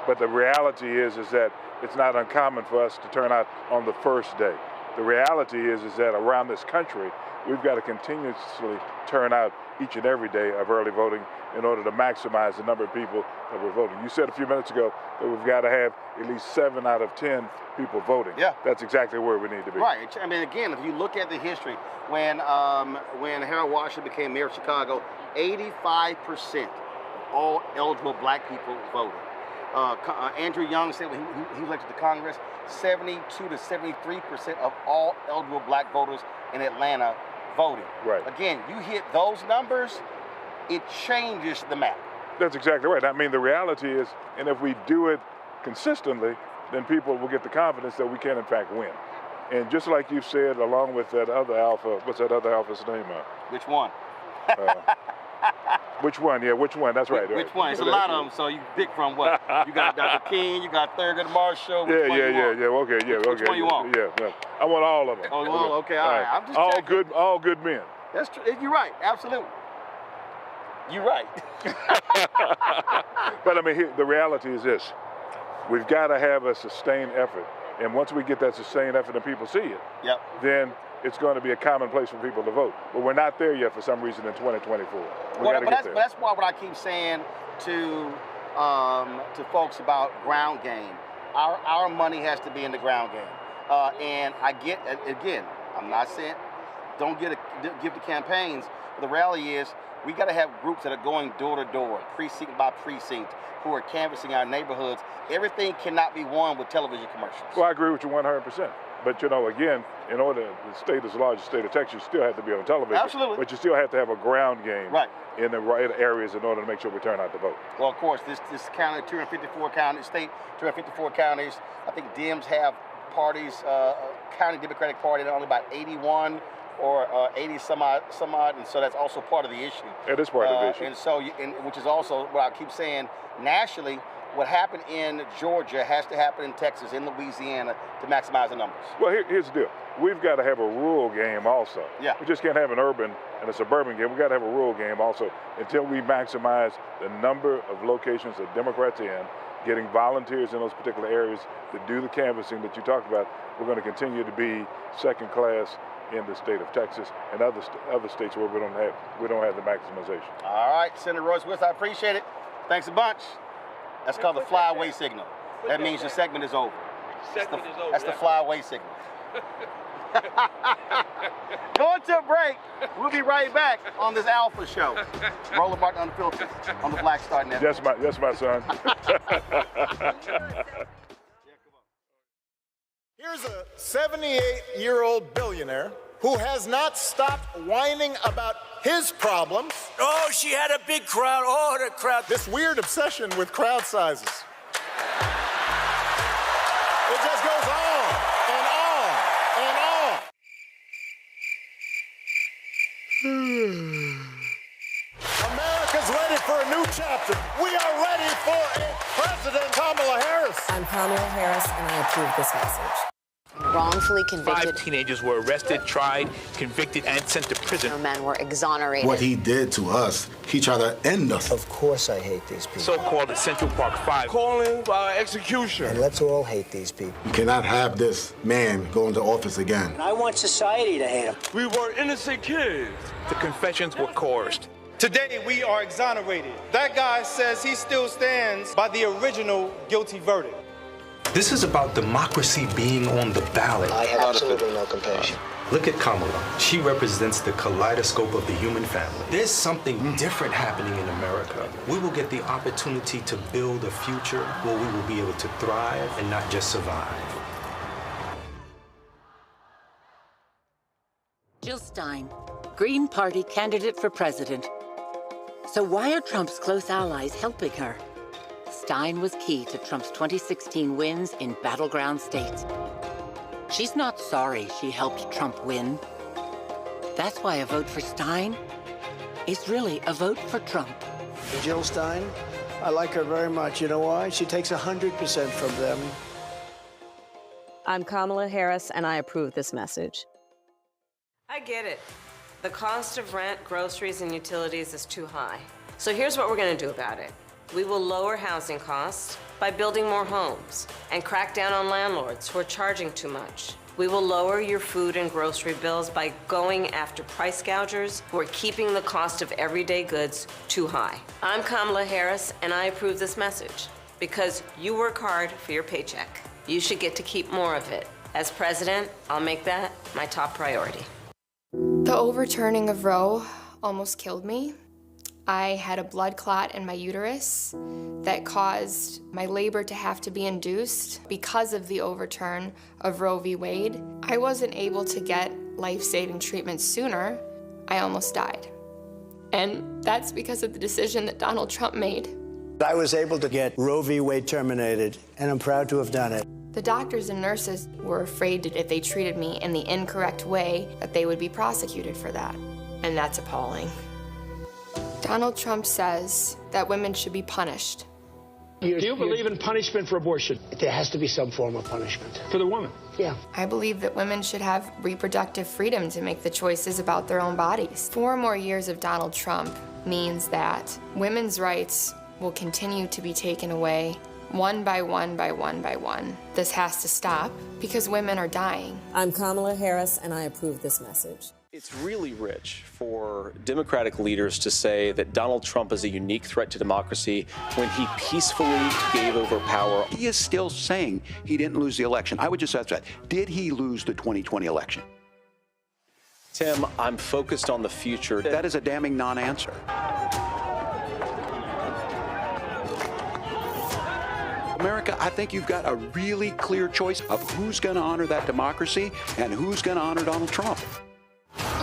Speaker 18: But the reality is that it's not uncommon for us to turn out on the first day. The reality is that around this country, we've got to continuously turn out each and every day of early voting in order to maximize the number of people that we're voting. You said a few minutes ago that we've got to have at least 7 out of 10 people voting.
Speaker 1: Yeah.
Speaker 18: That's exactly where we need to be.
Speaker 1: Right. I mean, again, if you look at the history, when Harris-Walz became mayor of Chicago, 85% of all eligible black people voted. Andrew Young said when he was elected to Congress, 72 to 73% of all eligible black voters in Atlanta voted.
Speaker 18: Right.
Speaker 1: Again, you hit those numbers, it changes the map.
Speaker 18: That's exactly right. I mean, the reality is, and if we do it consistently, then people will get the confidence that we can in fact win. And just like you said, along with that other alpha, what's that other alpha's name?
Speaker 1: Which one?
Speaker 18: Which one? Yeah, which one? That's right.
Speaker 1: Which one? It's a lot of them, so you pick from what? You got Dr. King, you got Thurgood Marshall.
Speaker 18: Okay, yeah.
Speaker 1: Which one you want?
Speaker 18: Yeah. I want all of them.
Speaker 1: Oh, you want? Okay, all right. I'm just checking.
Speaker 18: All good men.
Speaker 1: That's true. You're right. Absolutely. You're right.
Speaker 18: But I mean, the reality is this: we've got to have a sustained effort, and once we get that sustained effort and people see it, then it's going to be a commonplace for people to vote. But we're not there yet for some reason in 2024.
Speaker 1: But that's why what I keep saying to folks about ground game. Our money has to be in the ground game. And I get, again, I'm not saying don't give the campaigns. The rally is we got to have groups that are going door to door, precinct by precinct, who are canvassing our neighborhoods. Everything cannot be won with television commercials.
Speaker 18: Well, I agree with you 100%. But you know, again, in order the state is the largest state of Texas, you still have to be on television.
Speaker 1: Absolutely.
Speaker 18: But you still have to have a ground game in the right areas in order to make sure we turn out to vote.
Speaker 1: Well, of course, this county, 254 counties, state, 254 counties. I think Dems have parties, county Democratic Party, only about 81 or 80 some odd, and so that's also part of the issue.
Speaker 18: It is part of the issue.
Speaker 1: And so, which is also what I keep saying nationally. What happened in Georgia has to happen in Texas, in Louisiana, to maximize the numbers.
Speaker 18: Well, here's the deal. We've got to have a rural game also.
Speaker 1: Yeah.
Speaker 18: We just can't have an urban and a suburban game. We've got to have a rural game also until we maximize the number of locations that Democrats are in, getting volunteers in those particular areas to do the canvassing that you talked about. We're going to continue to be second class in the state of Texas and other states where we don't have the maximization.
Speaker 1: All right, Senator Royce, I appreciate it. Thanks a bunch. That's called the fly-away signal. That means your segment is over. That's the fly-away signal. Going to a break. We'll be right back on this Alpha Show. Roland Martin Unfiltered on the Blackstar Network.
Speaker 18: Yes, my son.
Speaker 2: Here's a 78-year-old billionaire who has not stopped whining about his problems.
Speaker 4: Oh, she had a big crowd. Oh, the crowd.
Speaker 2: This weird obsession with crowd sizes. It just goes on and on and on. America's ready for a new chapter. We are ready for a President Kamala Harris.
Speaker 22: I'm Kamala Harris, and I approve this message. Wrongfully convicted.
Speaker 5: 5 teenagers were arrested, tried, convicted, and sent to prison.
Speaker 22: No men were exonerated.
Speaker 6: What he did to us, he tried to end us.
Speaker 32: Of course I hate these people.
Speaker 5: So-called Central Park 5.
Speaker 4: Calling for execution.
Speaker 32: And let's all hate these people.
Speaker 6: You cannot have this man go into office again.
Speaker 32: I want society to hate him.
Speaker 4: We were innocent kids.
Speaker 5: The confessions were coerced.
Speaker 7: Today, we are exonerated. That guy says he still stands by the original guilty verdict.
Speaker 8: This is about democracy being on the ballot.
Speaker 32: I have absolutely no compassion.
Speaker 8: Look at Kamala. She represents the kaleidoscope of the human family. There's something different happening in America. We will get the opportunity to build a future where we will be able to thrive and not just survive.
Speaker 9: Jill Stein, Green Party candidate for president. So why are Trump's close allies helping her? Stein was key to Trump's 2016 wins in battleground states. She's not sorry she helped Trump win. That's why a vote for Stein is really a vote for Trump.
Speaker 32: Jill Stein, I like her very much. You know why? She takes 100% from them.
Speaker 22: I'm Kamala Harris, and I approve this message.
Speaker 10: I get it. The cost of rent, groceries, and utilities is too high. So here's what we're going to do about it. We will lower housing costs by building more homes and crack down on landlords who are charging too much. We will lower your food and grocery bills by going after price gougers who are keeping the cost of everyday goods too high. I'm Kamala Harris, and I approve this message because you work hard for your paycheck. You should get to keep more of it. As president, I'll make that my top priority.
Speaker 14: The overturning of Roe almost killed me. I had a blood clot in my uterus that caused my labor to have to be induced because of the overturn of Roe v. Wade. I wasn't able to get life-saving treatment sooner. I almost died. And that's because of the decision that Donald Trump made.
Speaker 32: I was able to get Roe v. Wade terminated, and I'm proud to have done it.
Speaker 14: The doctors and nurses were afraid that if they treated me in the incorrect way, that they would be prosecuted for that. And that's appalling. Donald Trump says that women should be punished.
Speaker 29: Do you believe in punishment for abortion? There has to be some form of punishment. For the woman? Yeah.
Speaker 14: I believe that women should have reproductive freedom to make the choices about their own bodies. 4 more years of Donald Trump means that women's rights will continue to be taken away one by one by one by one. This has to stop because women are dying.
Speaker 22: I'm Kamala Harris, and I approve this message.
Speaker 3: It's really rich for Democratic leaders to say that Donald Trump is a unique threat to democracy when he peacefully gave over power.
Speaker 12: He is still saying he didn't lose the election. I would just ask that. Did he lose the 2020 election?
Speaker 3: Tim, I'm focused on the future.
Speaker 12: That is a damning non-answer. America, I think you've got a really clear choice of who's going to honor that democracy and who's going to honor Donald Trump.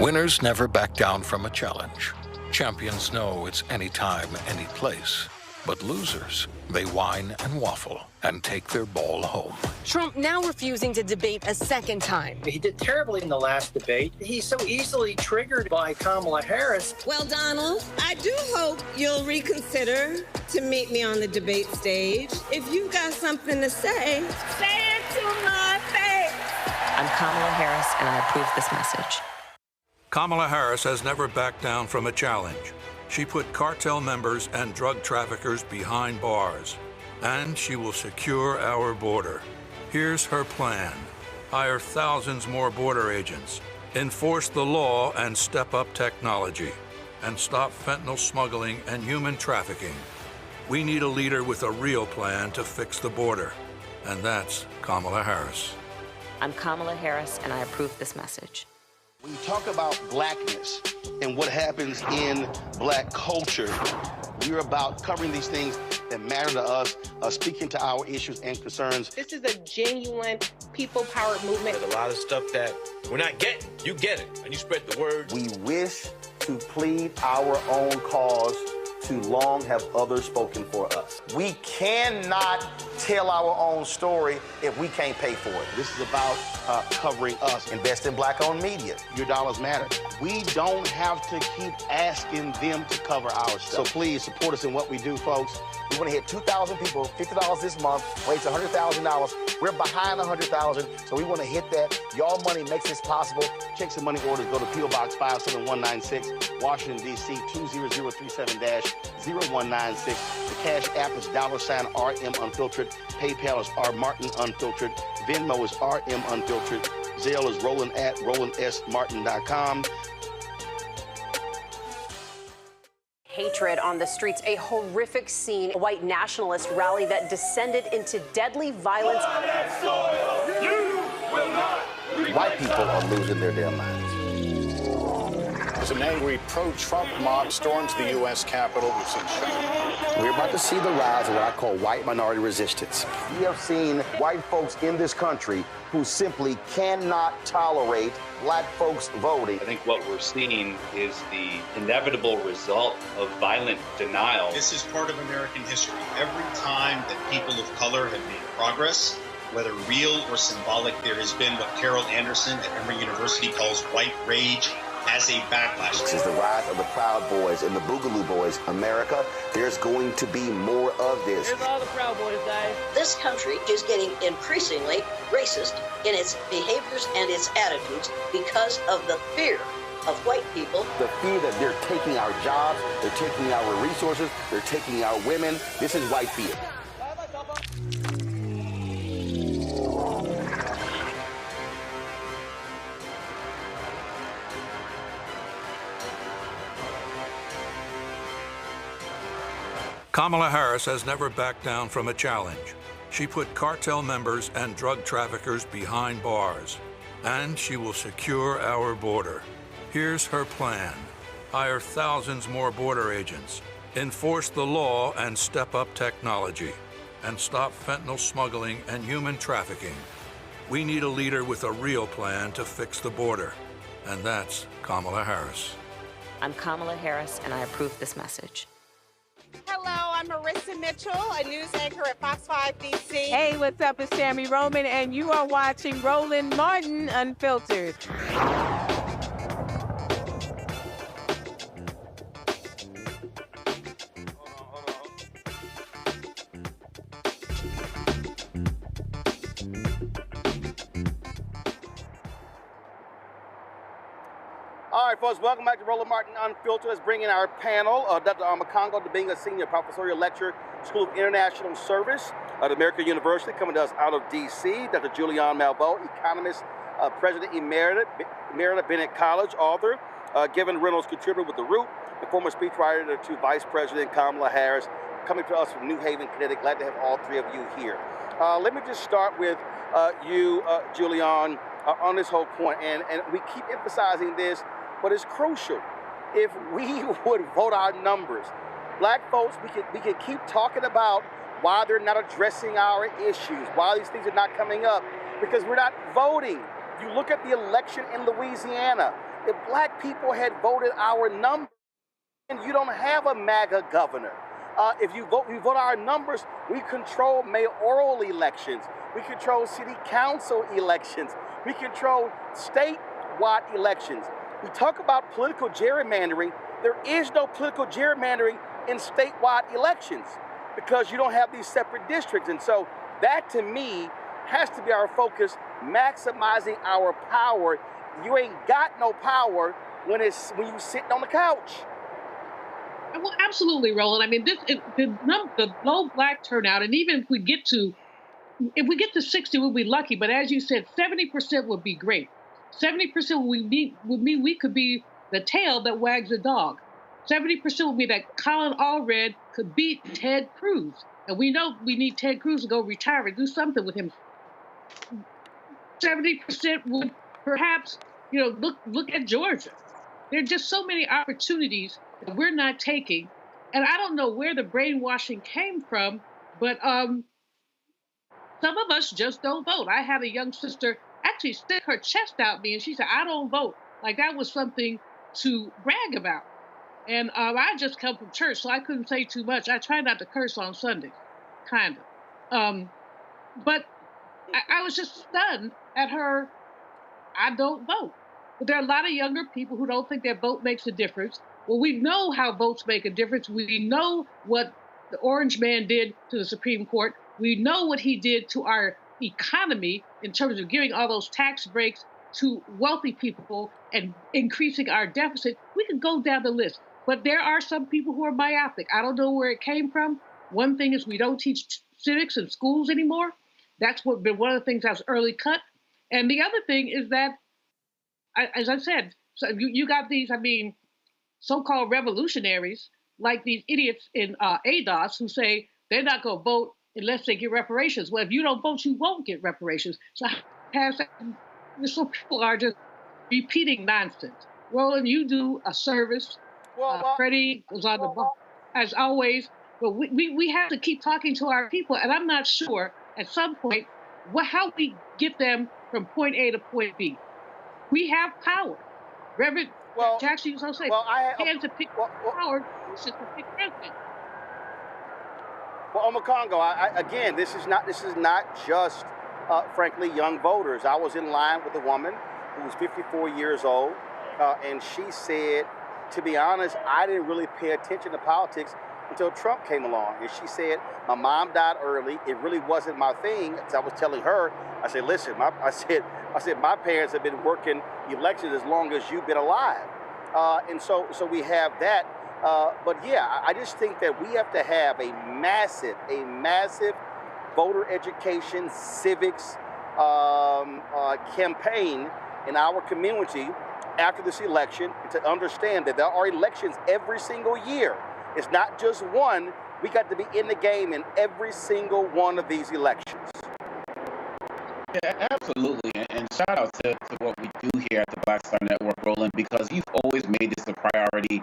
Speaker 13: Winners never back down from a challenge. Champions know it's anytime, any place. But losers, they whine and waffle and take their ball home.
Speaker 15: Trump now refusing to debate a second time.
Speaker 16: He did terribly in the last debate. He's so easily triggered by Kamala Harris.
Speaker 10: Well, Donald, I do hope you'll reconsider to meet me on the debate stage. If you've got something to say, say it to my face.
Speaker 22: I'm Kamala Harris, and I approve this message.
Speaker 25: Kamala Harris has never backed down from a challenge. She put cartel members and drug traffickers behind bars, and she will secure our border. Here's her plan. Hire thousands more border agents, enforce the law and step up technology, and stop fentanyl smuggling and human trafficking. We need a leader with a real plan to fix the border, and that's Kamala Harris.
Speaker 22: I'm Kamala Harris, and I approve this message.
Speaker 1: When you talk about blackness and what happens in black culture, we're about covering these things that matter to us, speaking to our issues and concerns.
Speaker 17: This is a genuine people-powered movement.
Speaker 19: There's a lot of stuff that we're not getting. You get it, and you spread the word.
Speaker 1: We wish to plead our own cause. Too long have others spoken for us. We cannot tell our own story if we can't pay for it. This is about covering us. Invest in black-owned media. Your dollars matter. We don't have to keep asking them to cover our stuff. So please support us in what we do, folks. We want to hit 2,000 people, $50 this month, raise $100,000. We're behind $100,000, so we want to hit that. Y'all money makes this possible. Checks and money orders go to P.O. Box 57196, Washington, D.C. 20037-0196. The Cash App is $RM Unfiltered. PayPal is R Martin Unfiltered. Venmo is RM Unfiltered. Zelle is Roland at RolandSMartin.com.
Speaker 20: Hatred on the streets, a horrific scene, a white nationalist rally that descended into deadly violence.
Speaker 1: White people are losing their damn minds.
Speaker 28: As an angry pro-Trump mob storms the U.S. Capitol, we've seen
Speaker 1: We're about to see the rise of what I call white minority resistance. We have seen white folks in this country who simply cannot tolerate black folks voting.
Speaker 21: I think what we're seeing is the inevitable result of violent denial.
Speaker 23: This is part of American history. Every time that people of color have made progress, whether real or symbolic, there has been what Carol Anderson at Emory University calls white rage as a backlash.
Speaker 1: This is the rise of the Proud Boys and the Boogaloo Boys. America, there's going to be more of this.
Speaker 17: Here's all the Proud Boys, guys.
Speaker 24: This country is getting increasingly racist in its behaviors and its attitudes because of the fear of white people.
Speaker 1: The fear that they're taking our jobs, they're taking our resources, they're taking our women. This is white fear.
Speaker 25: Kamala Harris has never backed down from a challenge. She put cartel members and drug traffickers behind bars, and she will secure our border. Here's her plan. Hire thousands more border agents, enforce the law and step up technology, and stop fentanyl smuggling and human trafficking. We need a leader with a real plan to fix the border, and that's Kamala Harris.
Speaker 22: I'm Kamala Harris, and I approve this message.
Speaker 17: Hello, I'm Marissa Mitchell, a news anchor at Fox 5 DC.
Speaker 2: Hey, what's up? It's Tammy Roman, and you are watching Roland Martin Unfiltered.
Speaker 1: All right, folks, welcome back to Roland Martin Unfiltered. Let's bring in our panel. Dr. Makongo, being a senior professorial lecturer, School of International Service at American University, coming to us out of D.C. Dr. Julianne Malveaux, economist, president emerita, Bennett College, author, Gavin Reynolds, contributor with The Root, and former speechwriter to Vice President Kamala Harris, coming to us from New Haven, Connecticut. Glad to have all three of you here. Let me just start with you, Julianne, on this whole point, and we keep emphasizing this, but it's crucial. If we would vote our numbers, black folks, we can keep talking about why they're not addressing our issues, why these things are not coming up, because we're not voting. You look at the election in Louisiana, if black people had voted our numbers, and you don't have a MAGA governor. If we vote our numbers, we control mayoral elections, we control city council elections, we control statewide elections. We talk about political gerrymandering. There is no political gerrymandering in statewide elections because you don't have these separate districts. And so that, to me, has to be our focus, maximizing our power. You ain't got no power when you're sitting on the couch.
Speaker 4: Well, absolutely, Roland. I mean, the low black turnout, and even if we get to 60, we'll be lucky. But as you said, 70% would be great. 70% would mean we could be the tail that wags the dog. 70% would be that Colin Allred could beat Ted Cruz. And we know we need Ted Cruz to go retire and do something with him. 70% would perhaps, look at Georgia. There are just so many opportunities that we're not taking. And I don't know where the brainwashing came from, but some of us just don't vote. I had a young sister actually stick her chest out me, and she said, I don't vote. Like that was something to brag about. And I just come from church, so I couldn't say too much. I try not to curse on Sundays, kind of. But I was just stunned at her, I don't vote. But there are a lot of younger people who don't think their vote makes a difference. Well, we know how votes make a difference. We know what the Orange Man did to the Supreme Court. We know what he did to our economy in terms of giving all those tax breaks to wealthy people and increasing our deficit. We could go down the list. But there are some people who are myopic. I don't know where it came from. One thing is we don't teach civics in schools anymore. That's been one of the things that was early cut. And the other thing is that, as I said, so you got these, so-called revolutionaries, like these idiots in ADOS who say they're not going to vote unless they get reparations. Well, if you don't vote, you won't get reparations. So people are just repeating nonsense. Roland, you do a service. Freddie was on the ball, as always. But we have to keep talking to our people. And I'm not sure at some point how we get them from point A to point B. We have power. Reverend Jackson used to say, hands to pick power, just to pick president.
Speaker 1: Well, Omakongo, again, this is not just, frankly, young voters. I was in line with a woman who was 54 years old, and she said, to be honest, I didn't really pay attention to politics until Trump came along. And she said, my mom died early. It really wasn't my thing. As I was telling her, I said, listen, I said, my parents have been working elections as long as you've been alive. And so we have that. But yeah, I just think that we have to have a massive voter education, civics campaign in our community after this election to understand that there are elections every single year. It's not just one. We got to be in the game in every single one of these elections.
Speaker 5: Yeah, absolutely. And shout out to what we do here at the Blackstar Network, Roland, because you've always made this a priority.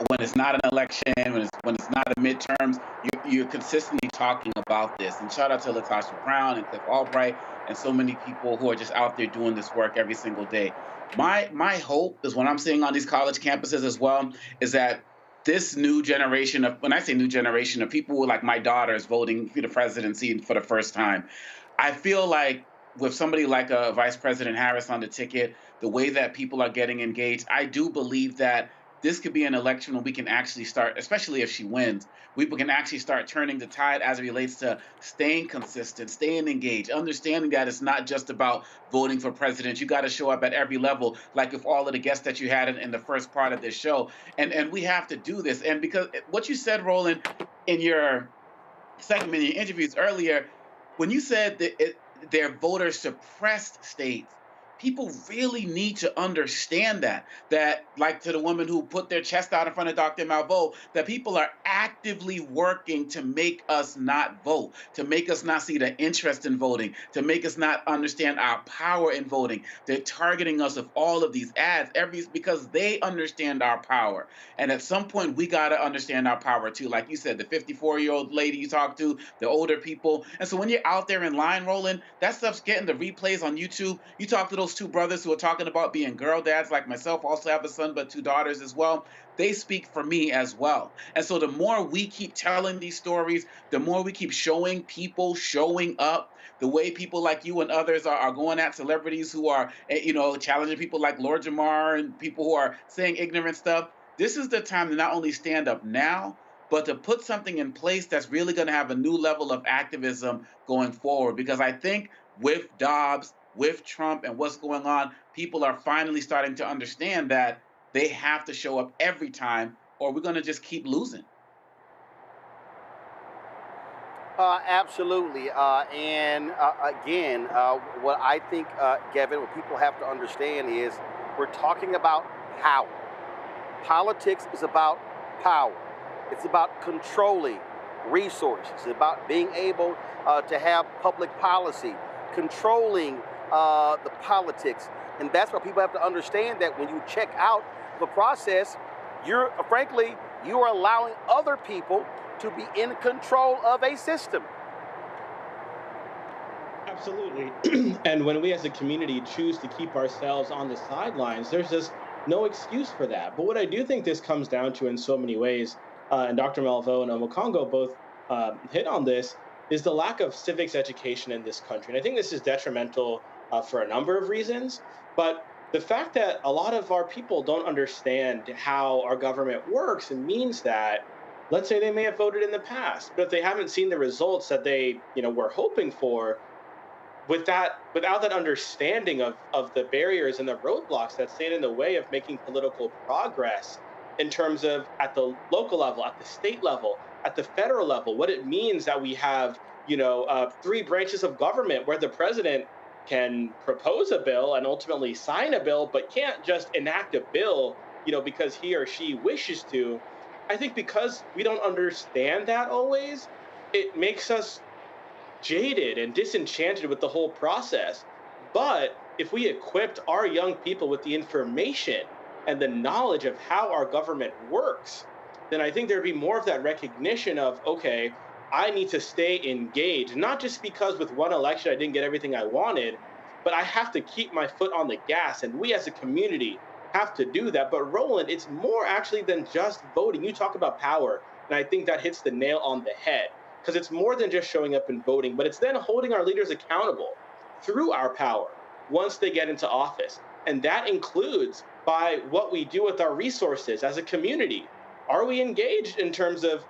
Speaker 5: When it's not an election, when it's not a midterms, you're consistently talking about this. And shout out to Latasha Brown and Cliff Albright and so many people who are just out there doing this work every single day. My hope is, when I'm seeing on these college campuses as well, is that this new generation of, when I say new generation, of people who, like my daughters voting for the presidency for the first time, I feel like with somebody like Vice President Harris on the ticket, the way that people are getting engaged, I do believe that this could be an election where we can actually start, especially if she wins, we can actually start turning the tide as it relates to staying consistent, staying engaged, understanding that it's not just about voting for president. You got to show up at every level, like with all of the guests that you had in the first part of this show. And we have to do this. And because what you said, Roland, in your segment, in your interviews earlier, when you said that they're voter suppressed states, people really need to understand that like to the woman who put their chest out in front of Dr. Malveaux, that people are actively working to make us not vote, to make us not see the interest in voting, to make us not understand our power in voting. They're targeting us with all of these ads because they understand our power. And at some point, we got to understand our power too. Like you said, the 54-year-old lady you talked to, the older people. And so when you're out there in line, Roland, that stuff's getting the replays on YouTube. You talk to those two brothers who are talking about being girl dads like myself, also have a son but 2 daughters as well. They speak for me as well. And so the more we keep telling these stories, the more we keep showing people showing up, the way people like you and others are going at celebrities who are, challenging people like Lord Jamar and people who are saying ignorant stuff. This is the time to not only stand up now, but to put something in place that's really going to have a new level of activism going forward. Because I think with Dobbs, with Trump and what's going on, people are finally starting to understand that they have to show up every time or we're going to just keep losing.
Speaker 1: Absolutely. Again, what I think, Gavin, what people have to understand is we're talking about power. Politics is about power. It's about controlling resources. It's about being able to have public policy, controlling the politics. And that's what people have to understand, that when you check out the process, you're allowing other people to be in control of a system.
Speaker 6: Absolutely. And when we as a community choose to keep ourselves on the sidelines, there's just no excuse for that. But what I do think this comes down to in so many ways, and Dr. Malveaux and Omokongo both hit on this, is the lack of civics education in this country. And I think this is detrimental for a number of reasons. But the fact that a lot of our people don't understand how our government works, it means that, let's say they may have voted in the past, but if they haven't seen the results that they were hoping for, without that understanding of the barriers and the roadblocks that stand in the way of making political progress in terms of at the local level, at the state level, at the federal level, what it means that we have 3 branches of government where the president can propose a bill and ultimately sign a bill, but can't just enact a bill, because he or she wishes to. I think because we don't understand that always, it makes us jaded and disenchanted with the whole process. But if we equipped our young people with the information and the knowledge of how our government works, then I think there'd be more of that recognition of, okay, I need to stay engaged, not just because with one election I didn't get everything I wanted, but I have to keep my foot on the gas. And we as a community have to do that. But Roland, it's more actually than just voting. You talk about power, and I think that hits the nail on the head, because it's more than just showing up and voting, but it's then holding our leaders accountable through our power once they get into office. And that includes by what we do with our resources as a community. Are we engaged in terms of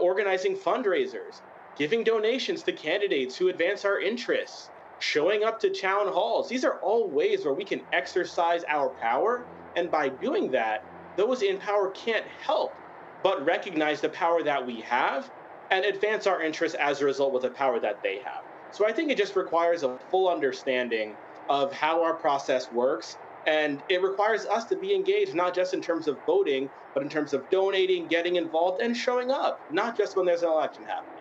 Speaker 6: organizing fundraisers, giving donations to candidates who advance our interests, showing up to town halls? These are all ways where we can exercise our power. And by doing that, those in power can't help but recognize the power that we have and advance our interests as a result with the power that they have. So I think it just requires a full understanding of how our process works. And it requires us to be engaged, not just in terms of voting, but in terms of donating, getting involved, and showing up, not just when there's an election happening.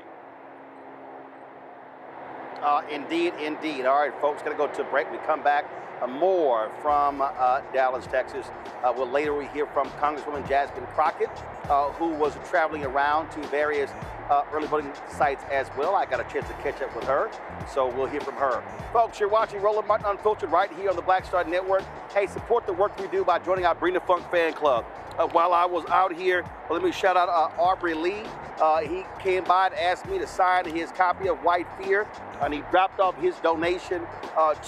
Speaker 1: Indeed. All right, folks, going to go to a break. We come back, more from Dallas, Texas. Later we hear from Congresswoman Jasmine Crockett who was traveling around to various early voting sites as well. I got a chance to catch up with her, so we'll hear from her. Folks, you're watching Roland Martin Unfiltered right here on the Blackstar Network. Hey, support the work we do by joining our Breonna Funk fan club. While I was out here, let me shout out Aubrey Lee. He came by and asked me to sign his copy of White Fear, and he dropped off his donation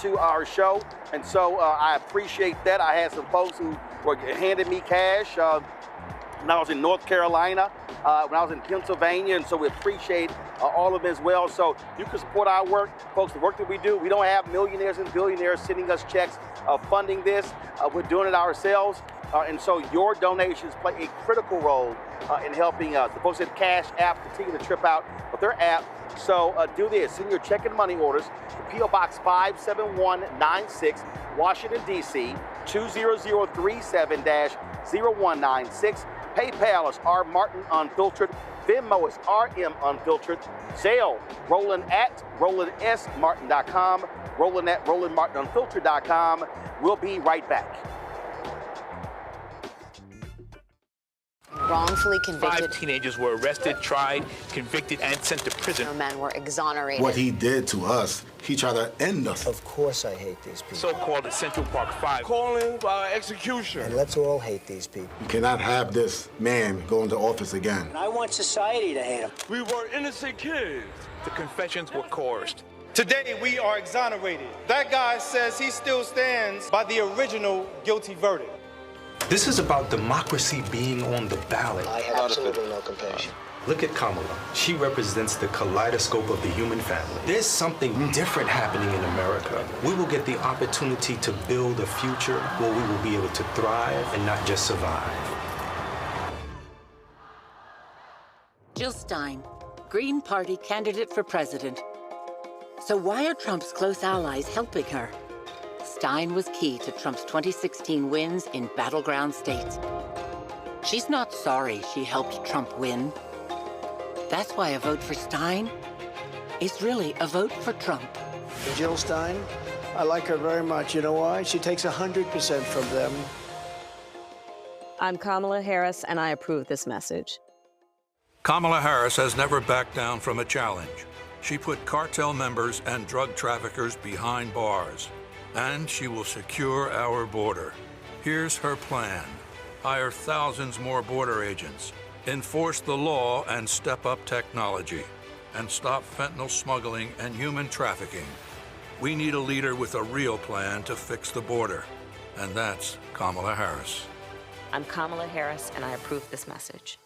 Speaker 1: to our show. And so I appreciate that. I had some folks who were handing me cash when I was in North Carolina, when I was in Pennsylvania, and so we appreciate all of them as well. So you can support our work. Folks, the work that we do, we don't have millionaires and billionaires sending us checks funding this. We're doing it ourselves. And so your donations play a critical role in helping us. The folks at Cash App continue to trip out with their app. So do this, send your check and money orders to P.O. Box 57196, Washington, D.C., 20037-0196. PayPal is R Martin Unfiltered. Venmo is RM Unfiltered. Zelle, Roland at RolandSMartin.com. Roland at RolandMartinUnfiltered.com. We'll be right back.
Speaker 7: Wrongfully convicted.
Speaker 8: 5 teenagers were arrested, tried, convicted, and sent to prison.
Speaker 7: No men were exonerated.
Speaker 9: What he did to us, he tried to end us.
Speaker 11: Of course I hate these people.
Speaker 8: So-called Central Park 5.
Speaker 11: Calling for execution. And let's all hate these people.
Speaker 9: You cannot have this man go into office again.
Speaker 11: And I want society to hate him.
Speaker 8: We were innocent kids. The confessions were coerced.
Speaker 14: Today, we are exonerated. That guy says he still stands by the original guilty verdict.
Speaker 18: This is about democracy being on the ballot.
Speaker 11: I have absolutely no compassion.
Speaker 18: Look at Kamala. She represents the kaleidoscope of the human family. There's something different happening in America. We will get the opportunity to build a future where we will be able to thrive and not just survive.
Speaker 26: Jill Stein, Green Party candidate for president. So why are Trump's close allies helping her? Stein was key to Trump's 2016 wins in battleground states. She's not sorry she helped Trump win. That's why a vote for Stein is really a vote for Trump.
Speaker 11: Jill Stein, I like her very much. You know why? She takes 100% from them.
Speaker 22: I'm Kamala Harris, and I approve this message.
Speaker 25: Kamala Harris has never backed down from a challenge. She put cartel members and drug traffickers behind bars. And she will secure our border. Here's her plan. Hire thousands more border agents, enforce the law and step up technology, and stop fentanyl smuggling and human trafficking. We need a leader with a real plan to fix the border, and that's Kamala Harris.
Speaker 22: I'm Kamala Harris, and I approve this message.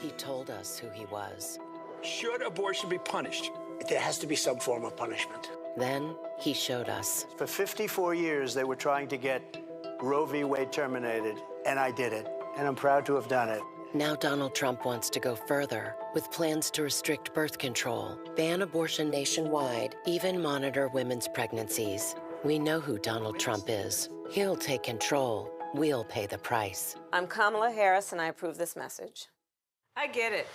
Speaker 26: He told us who he was.
Speaker 11: Should abortion be punished? There has to be some form of punishment.
Speaker 26: Then he showed us.
Speaker 11: For 54 years, they were trying to get Roe v. Wade terminated, and I did it, and I'm proud to have done it.
Speaker 26: Now Donald Trump wants to go further with plans to restrict birth control, ban abortion nationwide, even monitor women's pregnancies. We know who Donald Trump is. He'll take control. We'll pay the price.
Speaker 10: I'm Kamala Harris, and I approve this message. I get it.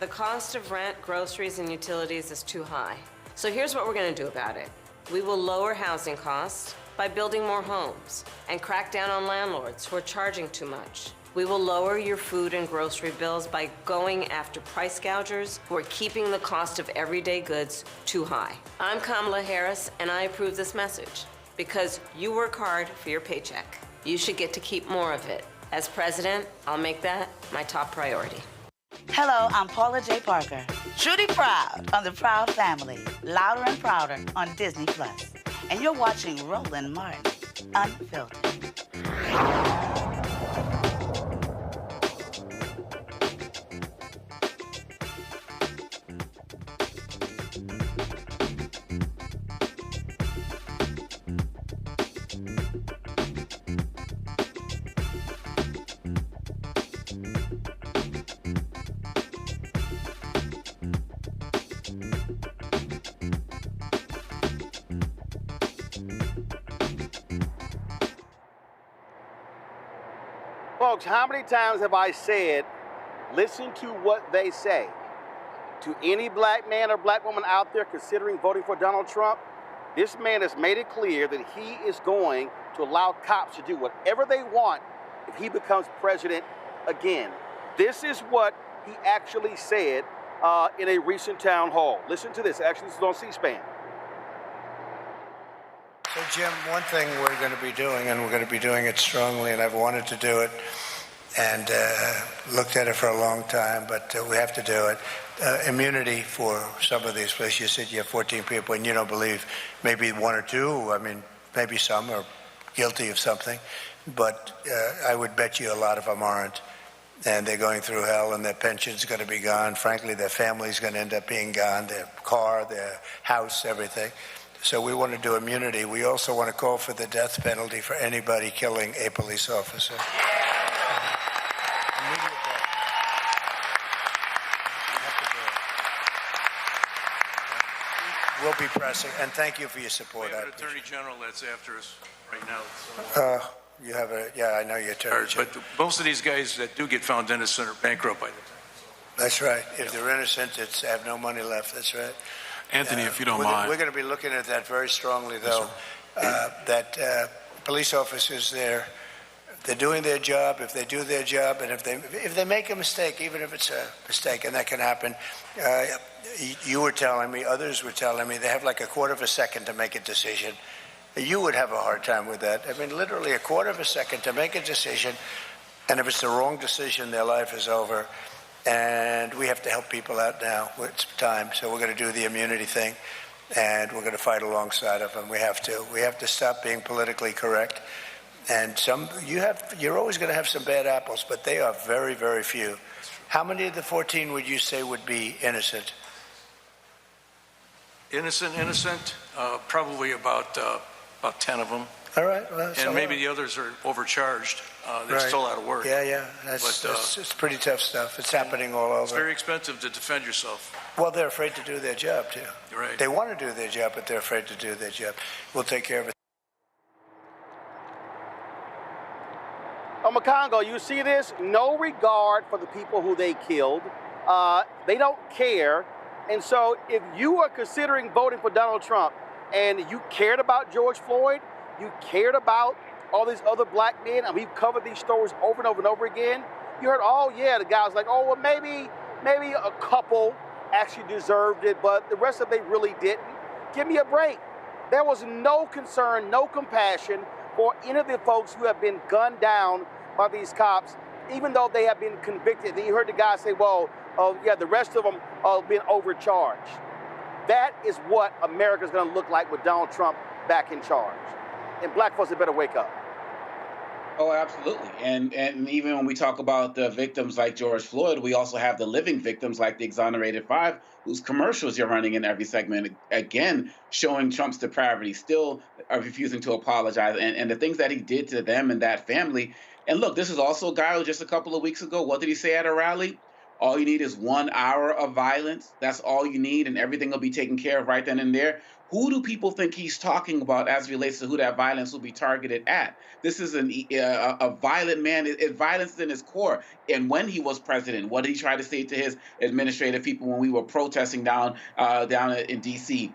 Speaker 10: The cost of rent, groceries, and utilities is too high. So here's what we're going to do about it. We will lower housing costs by building more homes and crack down on landlords who are charging too much. We will lower your food and grocery bills by going after price gougers who are keeping the cost of everyday goods too high. I'm Kamala Harris, and I approve this message because you work hard for your paycheck. You should get to keep more of it. As president, I'll make that my top priority.
Speaker 27: Hello, I'm Paula J. Parker. Truly proud of the Proud Family, Louder and Prouder on Disney+. And you're watching Roland Martin Unfiltered.
Speaker 1: Folks, how many times have I said, listen to what they say? To any black man or black woman out there considering voting for Donald Trump, this man has made it clear that he is going to allow cops to do whatever they want if he becomes president again. This is what he actually said in a recent town hall. Listen to this. Actually, this is on C-SPAN.
Speaker 11: So, Jim, one thing we're going to be doing, and we're going to be doing it strongly, and I've wanted to do it and looked at it for a long time, but we have to do it. Immunity for some of these places. You said you have 14 people and you don't believe maybe one or two. I mean, maybe some are guilty of something, but I would bet you a lot of them aren't. And they're going through hell, and their pension's going to be gone. Frankly, their family's going to end up being gone, their car, their house, everything. So we want to do immunity. We also want to call for the death penalty for anybody killing a police officer. We'll be pressing, and thank you for your support.
Speaker 3: We have an Attorney General that's after us right now. So.
Speaker 11: You have I know your Attorney General.
Speaker 3: But most of these guys that do get found innocent are bankrupt by the time. So.
Speaker 11: That's right. If they're innocent, they have no money left. That's right.
Speaker 3: Anthony, if you don't mind.
Speaker 11: We're going to be looking at that very strongly, though, that police officers they're doing their job. If they do their job, and if they make a mistake, even if it's a mistake, and that can happen, you were telling me, others were telling me, they have like a quarter of a second to make a decision. You would have a hard time with that. I mean, literally a quarter of a second to make a decision, and if it's the wrong decision, their life is over. And we have to help people out now. It's time, so we're going to do the immunity thing, and we're going to fight alongside of them. We have to. We have to stop being politically correct. And you're always going to have some bad apples, but they are very, very few. How many of the 14 would you say would be innocent?
Speaker 3: Innocent, probably about 10 of them.
Speaker 11: All right. Well,
Speaker 3: and maybe the others are overcharged. They're still out of work.
Speaker 11: Yeah. It's pretty tough stuff. It's happening all over.
Speaker 3: It's very expensive to defend yourself.
Speaker 11: Well, they're afraid to do their job, too.
Speaker 3: Right.
Speaker 11: They want to do their job, but they're afraid to do their job. We'll take care of it.
Speaker 1: Congo, you see this? No regard for the people who they killed. They don't care. And so if you are considering voting for Donald Trump and you cared about George Floyd, you cared about all these other black men, and we've covered these stories over and over and over again, you heard, the guy was like, well, maybe a couple actually deserved it, but the rest of them, they really didn't. Give me a break. There was no concern, no compassion for any of the folks who have been gunned down by these cops, even though they have been convicted. Then you heard the guy say, the rest of them have been overcharged. That is what America's going to look like with Donald Trump back in charge. And black folks had better wake up.
Speaker 5: Oh, absolutely. And even when we talk about the victims like George Floyd, we also have the living victims like the Exonerated 5, whose commercials you're running in every segment, again, showing Trump's depravity, still refusing to apologize, and the things that he did to them and that family. And look, this is also a guy who just a couple of weeks ago, what did he say at a rally? All you need is 1 hour of violence. That's all you need, and everything will be taken care of right then and there. Who do people think he's talking about as it relates to who that violence will be targeted at? This is a violent man. It's violence in his core. And when he was president, what did he try to say to his administrative people when we were protesting down in D.C.?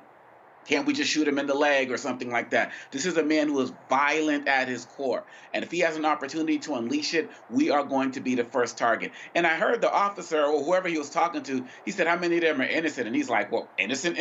Speaker 5: Can't we just shoot him in the leg or something like that? This is a man who is violent at his core. And if he has an opportunity to unleash it, we are going to be the first target. And I heard the officer or whoever he was talking to, he said, how many of them are innocent? And he's like, well, innocent,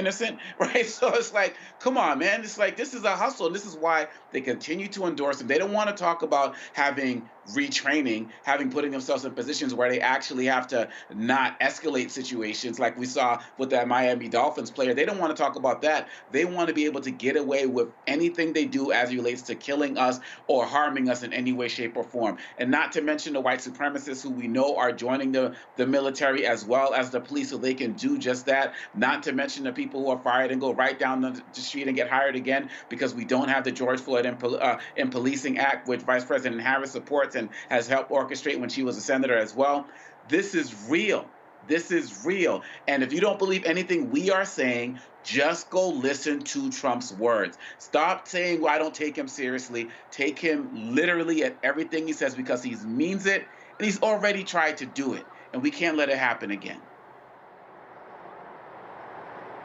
Speaker 5: right? So it's like, come on, man. It's like, this is a hustle. And this is why they continue to endorse him. They don't want to talk about having retraining, putting themselves in positions where they actually have to not escalate situations like we saw with that Miami Dolphins player. They don't want to talk about that. They want to be able to get away with anything they do as it relates to killing us or harming us in any way, shape, or form. And not to mention the white supremacists who we know are joining the military as well as the police so they can do just that. Not to mention the people who are fired and go right down the street and get hired again because we don't have the George Floyd and Policing Act, which Vice President Harris supports and has helped orchestrate when she was a senator as well. This is real. This is real. And if you don't believe anything we are saying, just go listen to Trump's words. Stop saying, well, I don't take him seriously. Take him literally at everything he says because he means it, and he's already tried to do it, and we can't let it happen again.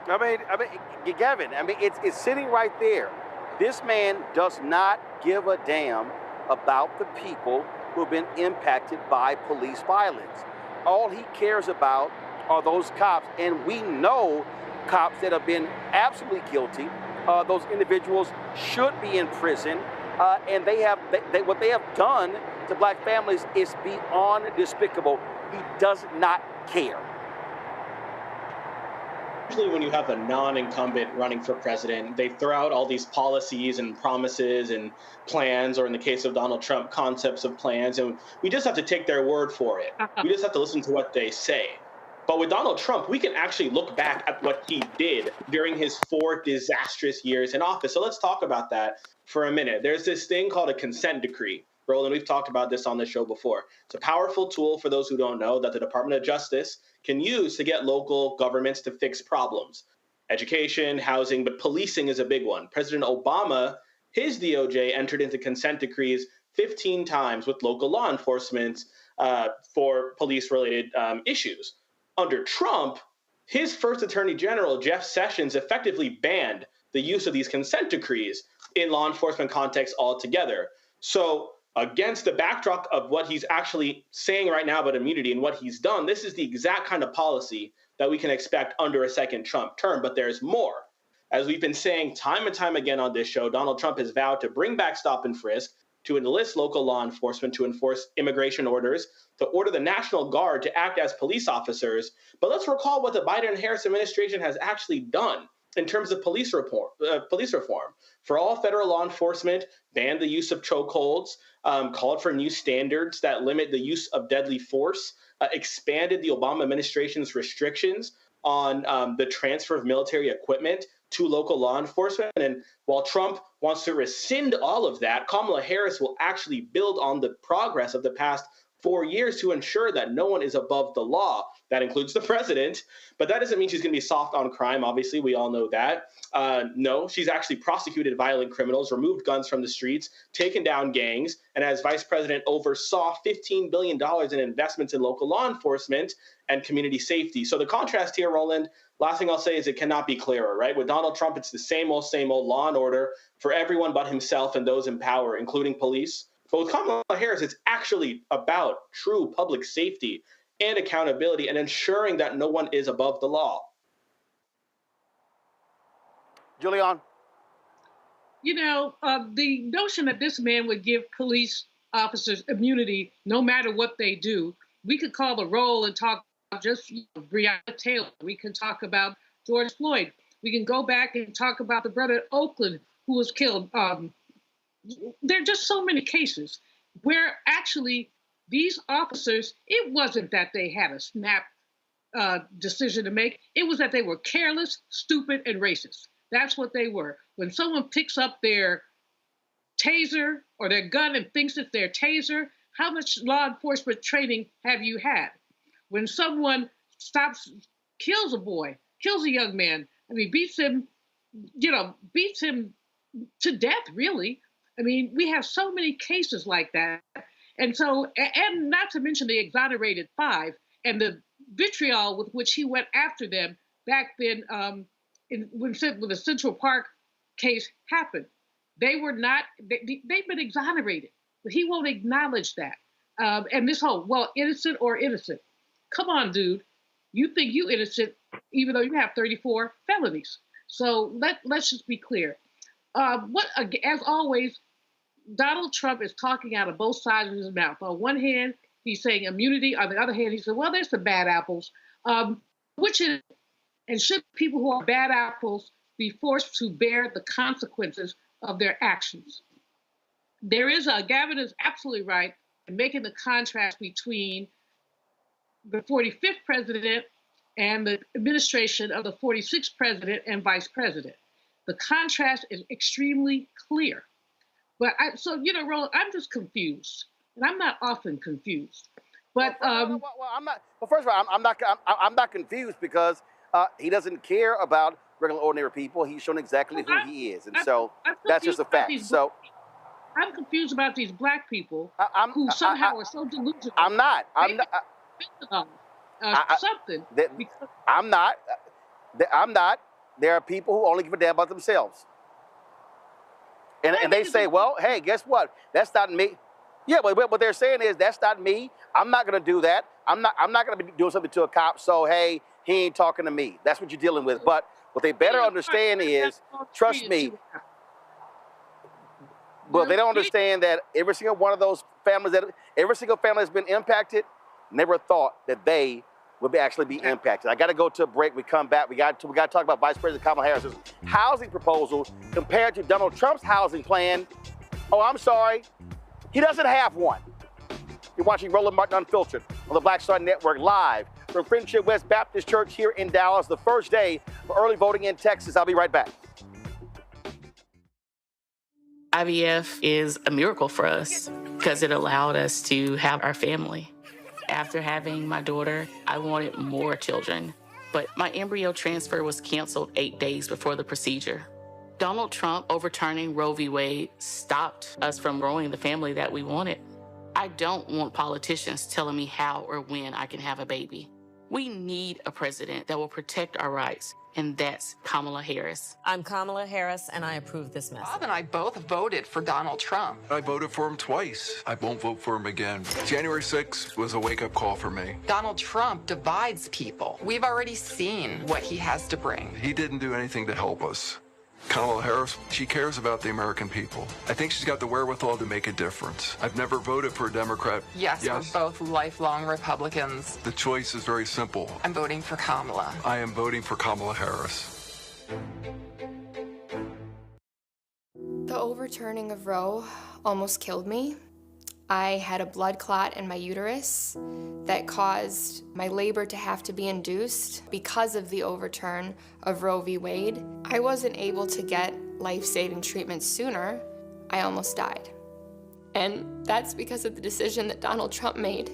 Speaker 1: I mean, Gavin, it's sitting right there. This man does not give a damn about the people who have been impacted by police violence. all he cares about are those cops. And we know cops that have been absolutely guilty. Those individuals should be in prison. And what they have done to black families is beyond despicable. He does not care.
Speaker 6: Usually when you have a non-incumbent running for president, they throw out all these policies and promises and plans, or in the case of Donald Trump, concepts of plans, and we just have to take their word for it. We just have to listen to what they say. But with Donald Trump, we can actually look back at what he did during his 4 disastrous years in office. So let's talk about that for a minute. There's this thing called a consent decree. Roland, we've talked about this on the show before. It's a powerful tool, for those who don't know, that the Department of Justice can use to get local governments to fix problems. Education, housing, but policing is a big one. President Obama, his DOJ entered into consent decrees 15 times with local law enforcement for police-related issues. Under Trump, his first Attorney General, Jeff Sessions, effectively banned the use of these consent decrees in law enforcement context altogether. So against the backdrop of what he's actually saying right now about immunity and what he's done, this is the exact kind of policy that we can expect under a second Trump term. But there's more. As we've been saying time and time again on this show, Donald Trump has vowed to bring back stop and frisk, to enlist local law enforcement to enforce immigration orders, to order the National Guard to act as police officers. But let's recall what the Biden and Harris administration has actually done in terms of police reform. For all federal law enforcement, banned the use of chokeholds, called for new standards that limit the use of deadly force, expanded the Obama administration's restrictions on the transfer of military equipment to local law enforcement. And while Trump wants to rescind all of that, Kamala Harris will actually build on the progress of the past 4 years to ensure that no one is above the law. That includes the president, but that doesn't mean she's going to be soft on crime. Obviously, we all know that. No, she's actually prosecuted violent criminals, removed guns from the streets, taken down gangs, and as vice president oversaw $15 billion in investments in local law enforcement and community safety. So the contrast here, Roland, last thing I'll say is it cannot be clearer, right? With Donald Trump, it's the same old law and order for everyone but himself and those in power, including police. But with Kamala Harris, it's actually about true public safety and accountability and ensuring that no one is above the law.
Speaker 1: Julian?
Speaker 4: You know, the notion that this man would give police officers immunity no matter what they do, we could call the roll and talk about just Breonna Taylor. We can talk about George Floyd. We can go back and talk about the brother in Oakland who was killed. There are just so many cases where actually these officers, it wasn't that they had a snap decision to make. It was that they were careless, stupid, and racist. That's what they were. When someone picks up their taser or their gun and thinks it's their taser, how much law enforcement training have you had? When someone kills a boy, kills a young man, I mean, beats him to death, really. I mean, we have so many cases like that. And so, and not to mention the exonerated 5 and the vitriol with which he went after them back then when the Central Park case happened. They've been exonerated, but he won't acknowledge that. And this whole, well, innocent or innocent. Come on, dude. You think you innocent, even though you have 34 felonies. So let's just be clear. As always, Donald Trump is talking out of both sides of his mouth. On one hand, he's saying immunity. On the other hand, he said, well, there's some bad apples. Which is, and should people who are bad apples be forced to bear the consequences of their actions? Gavin is absolutely right in making the contrast between the 45th president and the administration of the 46th president and vice president. The contrast is extremely clear. But Roland, I'm just confused, and I'm not often confused. But
Speaker 1: I'm not. Well, first of all, I'm not confused because he doesn't care about regular, ordinary people. He's shown exactly who he is, and so that's just a fact. So
Speaker 4: I'm confused about these black people who somehow are so delusional.
Speaker 1: I'm not.
Speaker 4: Something.
Speaker 1: I'm not. I'm not. There are people who only give a damn about themselves. And they say, well, hey, guess what? That's not me. Yeah, but what they're saying is that's not me. I'm not going to do that. I'm not going to be doing something to a cop. So hey, he ain't talking to me. That's what you're dealing with. But what they better understand is, trust me. But they don't understand that every single one of those families every single family that's been impacted never thought that they would actually be impacted. I got to go to a break. We come back. We got to talk about Vice President Kamala Harris's housing proposal compared to Donald Trump's housing plan. Oh, I'm sorry. He doesn't have one. You're watching Roland Martin Unfiltered on the Blackstar Network live from Friendship West Baptist Church here in Dallas, the first day for early voting in Texas. I'll be right back.
Speaker 12: IVF is a miracle for us because it allowed us to have our family. After having my daughter, I wanted more children, but my embryo transfer was canceled 8 days before the procedure. Donald Trump overturning Roe v. Wade stopped us from growing the family that we wanted. I don't want politicians telling me how or when I can have a baby. We need a president that will protect our rights, and that's Kamala Harris.
Speaker 22: I'm Kamala Harris, and I approve this message.
Speaker 13: Bob and I both voted for Donald Trump.
Speaker 8: I voted for him twice. I won't vote for him again. January 6th was a wake-up call for me.
Speaker 13: Donald Trump divides people. We've already seen what he has to bring.
Speaker 8: He didn't do anything to help us. Kamala Harris, she cares about the American people. I think she's got the wherewithal to make a difference. I've never voted for a Democrat.
Speaker 13: Yes, we're both lifelong Republicans.
Speaker 8: The choice is very simple.
Speaker 13: I'm voting for Kamala.
Speaker 8: I am voting for Kamala Harris.
Speaker 15: The overturning of Roe almost killed me. I had a blood clot in my uterus that caused my labor to have to be induced because of the overturn of Roe v. Wade. I wasn't able to get life-saving treatment sooner. I almost died. And that's because of the decision that Donald Trump made.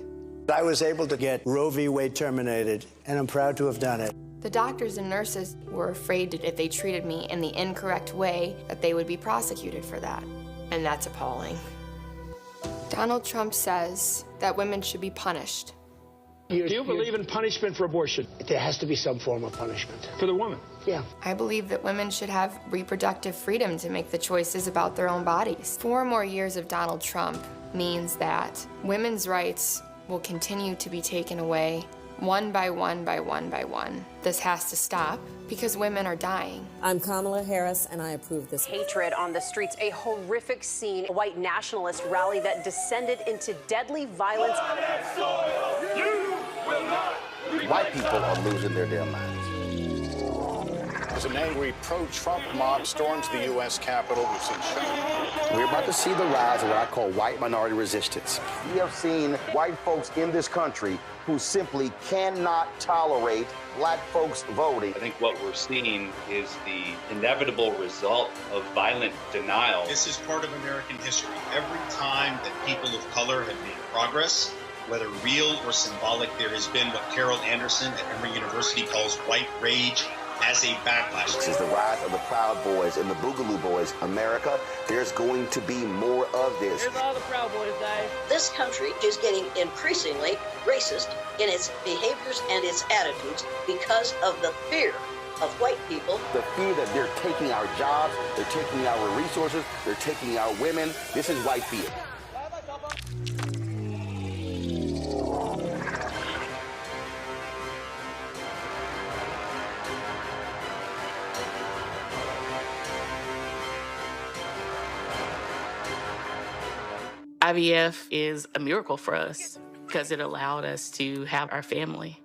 Speaker 16: I was able to get Roe v. Wade terminated, and I'm proud to have done it.
Speaker 15: The doctors and nurses were afraid that if they treated me in the incorrect way, that they would be prosecuted for that. And that's appalling. Donald Trump says that women should be punished.
Speaker 19: Do you believe in punishment for abortion?
Speaker 16: There has to be some form of punishment.
Speaker 19: For the woman?
Speaker 16: Yeah.
Speaker 15: I believe that women should have reproductive freedom to make the choices about their own bodies. 4 more years of Donald Trump means that women's rights will continue to be taken away one by one by one by one. This has to stop because women are dying.
Speaker 22: I'm Kamala Harris, and I approve this.
Speaker 7: Hatred on the streets, a horrific scene, a white nationalist rally that descended into deadly violence.
Speaker 1: White people are losing their damn minds.
Speaker 20: As an angry pro-Trump mob storms the U.S. Capitol, we've seen
Speaker 1: We're about to see the rise of what I call white minority resistance. We have seen white folks in this country who simply cannot tolerate black folks voting.
Speaker 21: I think what we're seeing is the inevitable result of violent denial.
Speaker 23: This is part of American history. Every time that people of color have made progress, whether real or symbolic, there has been what Carol Anderson at Emory University calls white rage as a backlash.
Speaker 1: This is the rise of the Proud Boys and the Boogaloo Boys. America, there's going to be more of this.
Speaker 24: Here's all the Proud Boys, guys. This country is getting increasingly racist in its behaviors and its attitudes because of the fear of white people.
Speaker 1: The fear that they're taking our jobs, they're taking our resources, they're taking our women. This is white fear.
Speaker 12: IVF is a miracle for us because it allowed us to have our family.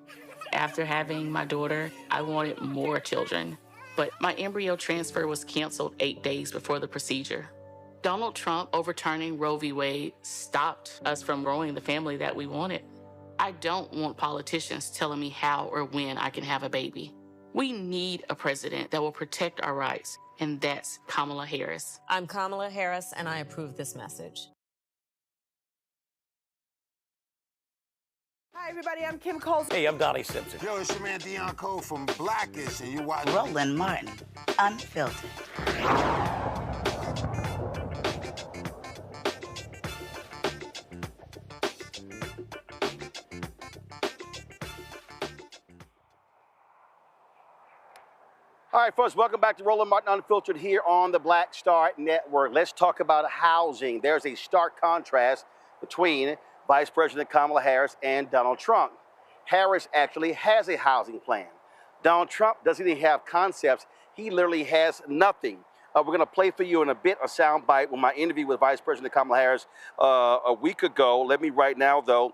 Speaker 12: After having my daughter, I wanted more children, but my embryo transfer was canceled 8 days before the procedure. Donald Trump overturning Roe v. Wade stopped us from growing the family that we wanted. I don't want politicians telling me how or when I can have a baby. We need a president that will protect our rights, and that's Kamala Harris.
Speaker 22: I'm Kamala Harris, and I approve this message.
Speaker 17: Hi, everybody. I'm Kim Coles.
Speaker 28: Hey, I'm Donnie Simpson.
Speaker 16: Yo, it's your man Dion Cole from Blackish, and you watch
Speaker 27: Roland Martin Unfiltered.
Speaker 1: All right, folks, welcome back to Roland Martin Unfiltered here on the Blackstar Network. Let's talk about housing. There's a stark contrast between Vice President Kamala Harris and Donald Trump. Harris actually has a housing plan. Donald Trump doesn't even have concepts. He literally has nothing. We're going to play for you in a bit a soundbite with my interview with Vice President Kamala Harris a week ago. Let me right now, though,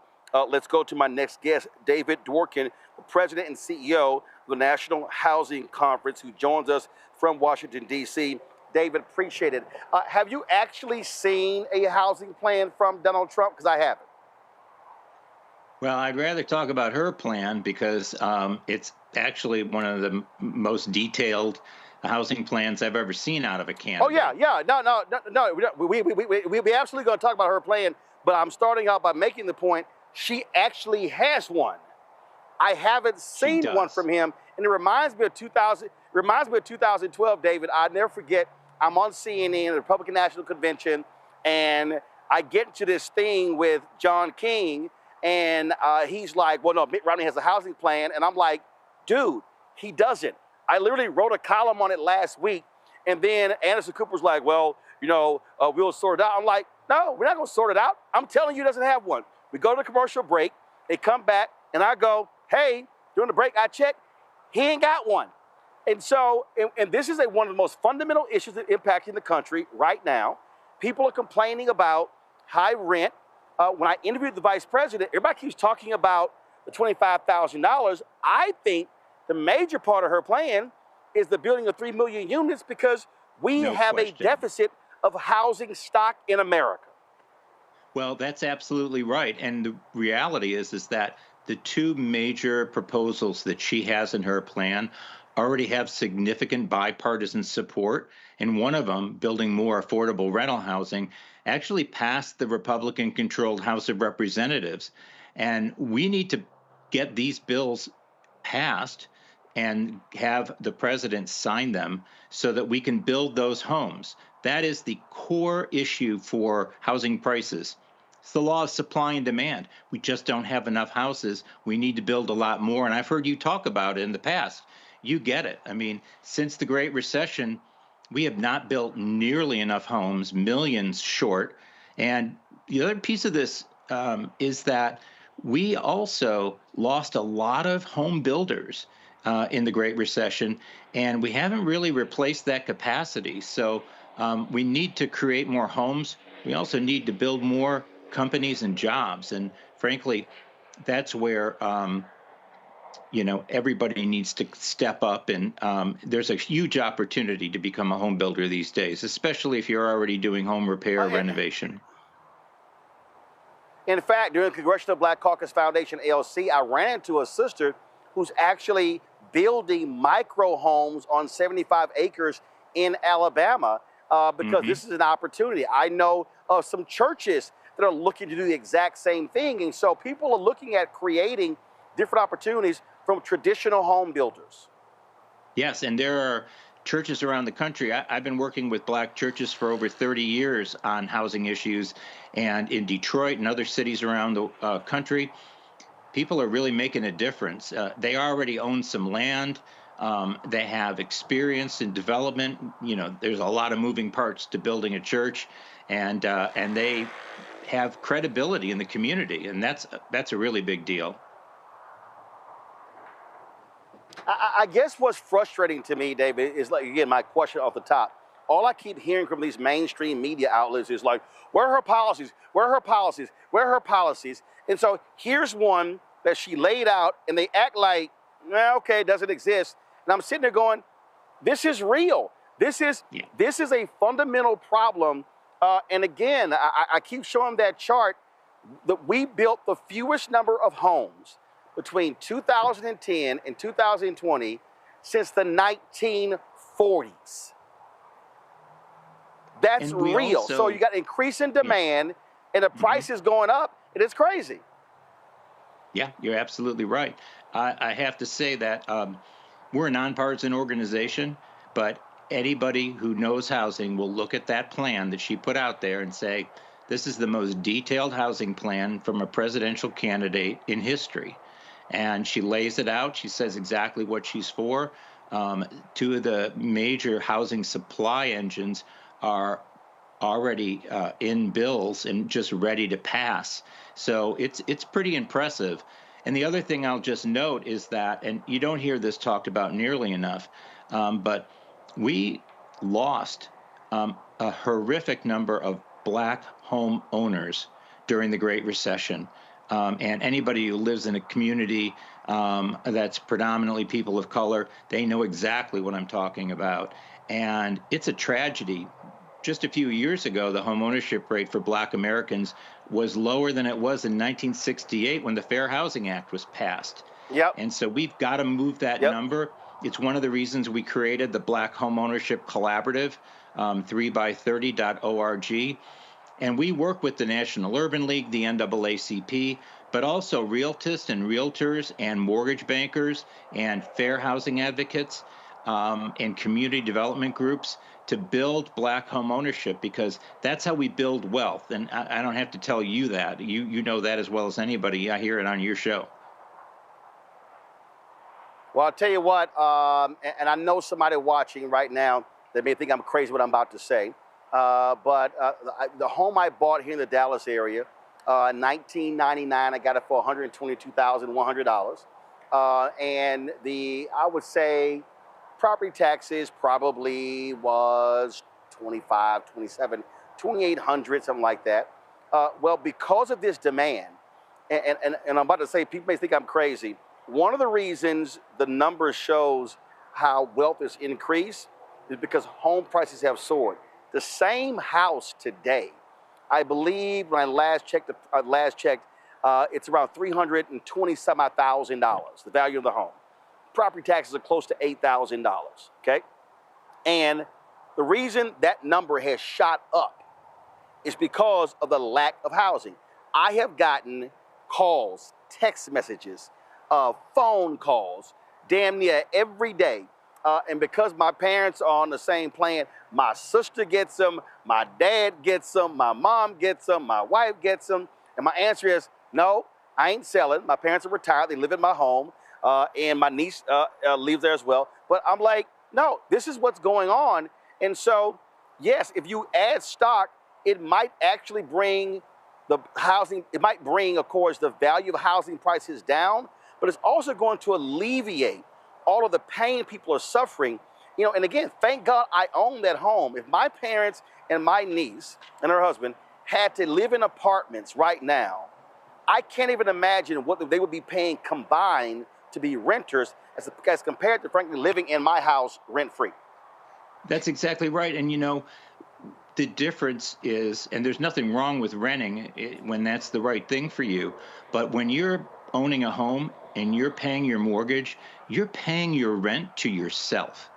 Speaker 1: let's go to my next guest, David Dworkin, the President and CEO of the National Housing Conference, who joins us from Washington, D.C. David, appreciate it. Have you actually seen a housing plan from Donald Trump? Because I haven't.
Speaker 2: Well, I'd rather talk about her plan because it's actually one of the most detailed housing plans I've ever seen out of a candidate.
Speaker 1: Oh, yeah. No. We absolutely going to talk about her plan, but I'm starting out by making the point she actually has one. I haven't seen one from him, and it reminds me of 2012, David. I'll never forget, I'm on CNN, the Republican National Convention, and I get into this thing with John King, and he's like, well, no, Mitt Romney has a housing plan. And I'm like, dude, he doesn't. I literally wrote a column on it last week. And then Anderson Cooper's like, well, we'll sort it out. I'm like, no, we're not going to sort it out. I'm telling you, he doesn't have one. We go to the commercial break. They come back, and I go, hey, during the break, I check. He ain't got one. And so, and this is one of the most fundamental issues that impacting the country right now. People are complaining about high rent. When I interviewed the vice president, everybody keeps talking about the $25,000. I think the major part of her plan is the building of 3 million units because we have a deficit of housing stock in America.
Speaker 2: Well, that's absolutely right. And the reality is that the two major proposals that she has in her plan already have significant bipartisan support. And one of them, building more affordable rental housing, actually passed the Republican-controlled House of Representatives. And we need to get these bills passed and have the president sign them so that we can build those homes. That is the core issue for housing prices. It's the law of supply and demand. We just don't have enough houses. We need to build a lot more. And I've heard you talk about it in the past. You get it. I mean, since the Great Recession, we have not built nearly enough homes, millions short. And the other piece of this is that we also lost a lot of home builders in the Great Recession, and we haven't really replaced that capacity. So we need to create more homes. We also need to build more companies and jobs. And frankly, that's where everybody needs to step up, and there's a huge opportunity to become a home builder these days, especially if you're already doing home repair or renovation.
Speaker 1: In fact, during the Congressional Black Caucus Foundation, ALC, I ran into a sister who's actually building micro homes on 75 acres in Alabama because this is an opportunity. I know of some churches that are looking to do the exact same thing, and so people are looking at creating different opportunities from traditional home builders.
Speaker 2: Yes, and there are churches around the country. I've been working with black churches for over 30 years on housing issues, and in Detroit and other cities around the country, people are really making a difference. They already own some land. They have experience in development. There's a lot of moving parts to building a church, and they have credibility in the community, and that's a really big deal.
Speaker 1: I guess what's frustrating to me, David, is again, my question off the top. All I keep hearing from these mainstream media outlets is like, where are her policies? Where are her policies? Where are her policies? And so here's one that she laid out, and they act like, okay, it doesn't exist. And I'm sitting there going, this is real. This is a fundamental problem. And again, I keep showing that chart that we built the fewest number of homes between 2010 and 2020 since the 1940s. That's real. Also, so you got increase in demand, and the price is going up, and it's crazy.
Speaker 2: Yeah, you're absolutely right. I have to say that we're a nonpartisan organization, but anybody who knows housing will look at that plan that she put out there and say, this is the most detailed housing plan from a presidential candidate in history. And she lays it out. She says exactly what she's for. Two of the major housing supply engines are already in bills and just ready to pass. So it's pretty impressive. And the other thing I'll just note is that, and you don't hear this talked about nearly enough, but we lost a horrific number of black home owners during the Great Recession. And anybody who lives in a community that's predominantly people of color, they know exactly what I'm talking about. And it's a tragedy. Just a few years ago, the home ownership rate for black Americans was lower than it was in 1968 when the Fair Housing Act was passed.
Speaker 1: Yep.
Speaker 2: And so we've got to move that number. It's one of the reasons we created the Black Home Ownership Collaborative, 3by30.org. And we work with the National Urban League, the NAACP, but also realtists and realtors and mortgage bankers and fair housing advocates and community development groups to build black home ownership, because that's how we build wealth. And I don't have to tell you that. You know that as well as anybody. I hear it on your show.
Speaker 1: Well, I'll tell you what, and I know somebody watching right now that may think I'm crazy what I'm about to say, but the home I bought here in the Dallas area, 1999, I got it for $122,100. And I would say, property taxes probably was $2,500, $2,700, $2,800, something like that. Well, because of this demand, and I'm about to say, people may think I'm crazy, one of the reasons the numbers shows how wealth is increased is because home prices have soared. The same house today, I believe when I last checked, it's around $320,000, the value of the home. Property taxes are close to $8,000, okay? And the reason that number has shot up is because of the lack of housing. I have gotten calls, text messages, phone calls, damn near every day. And because my parents are on the same plan, my sister gets them, my dad gets them, my mom gets them, my wife gets them. And my answer is, no, I ain't selling. My parents are retired. They live in my home. And my niece lives there as well. But I'm like, no, this is what's going on. And so, yes, if you add stock, it might actually bring the housing, it might bring, of course, the value of housing prices down, but it's also going to alleviate all of the pain people are suffering. You know, and again, thank God I own that home. If my parents and my niece and her husband had to live in apartments right now, I can't even imagine what they would be paying combined to be renters as compared to, frankly, living in my house rent-free.
Speaker 2: That's exactly right. And, you know, the difference is, and there's nothing wrong with renting when that's the right thing for you, but when you're owning a home and you're paying your mortgage, you're paying your rent to yourself.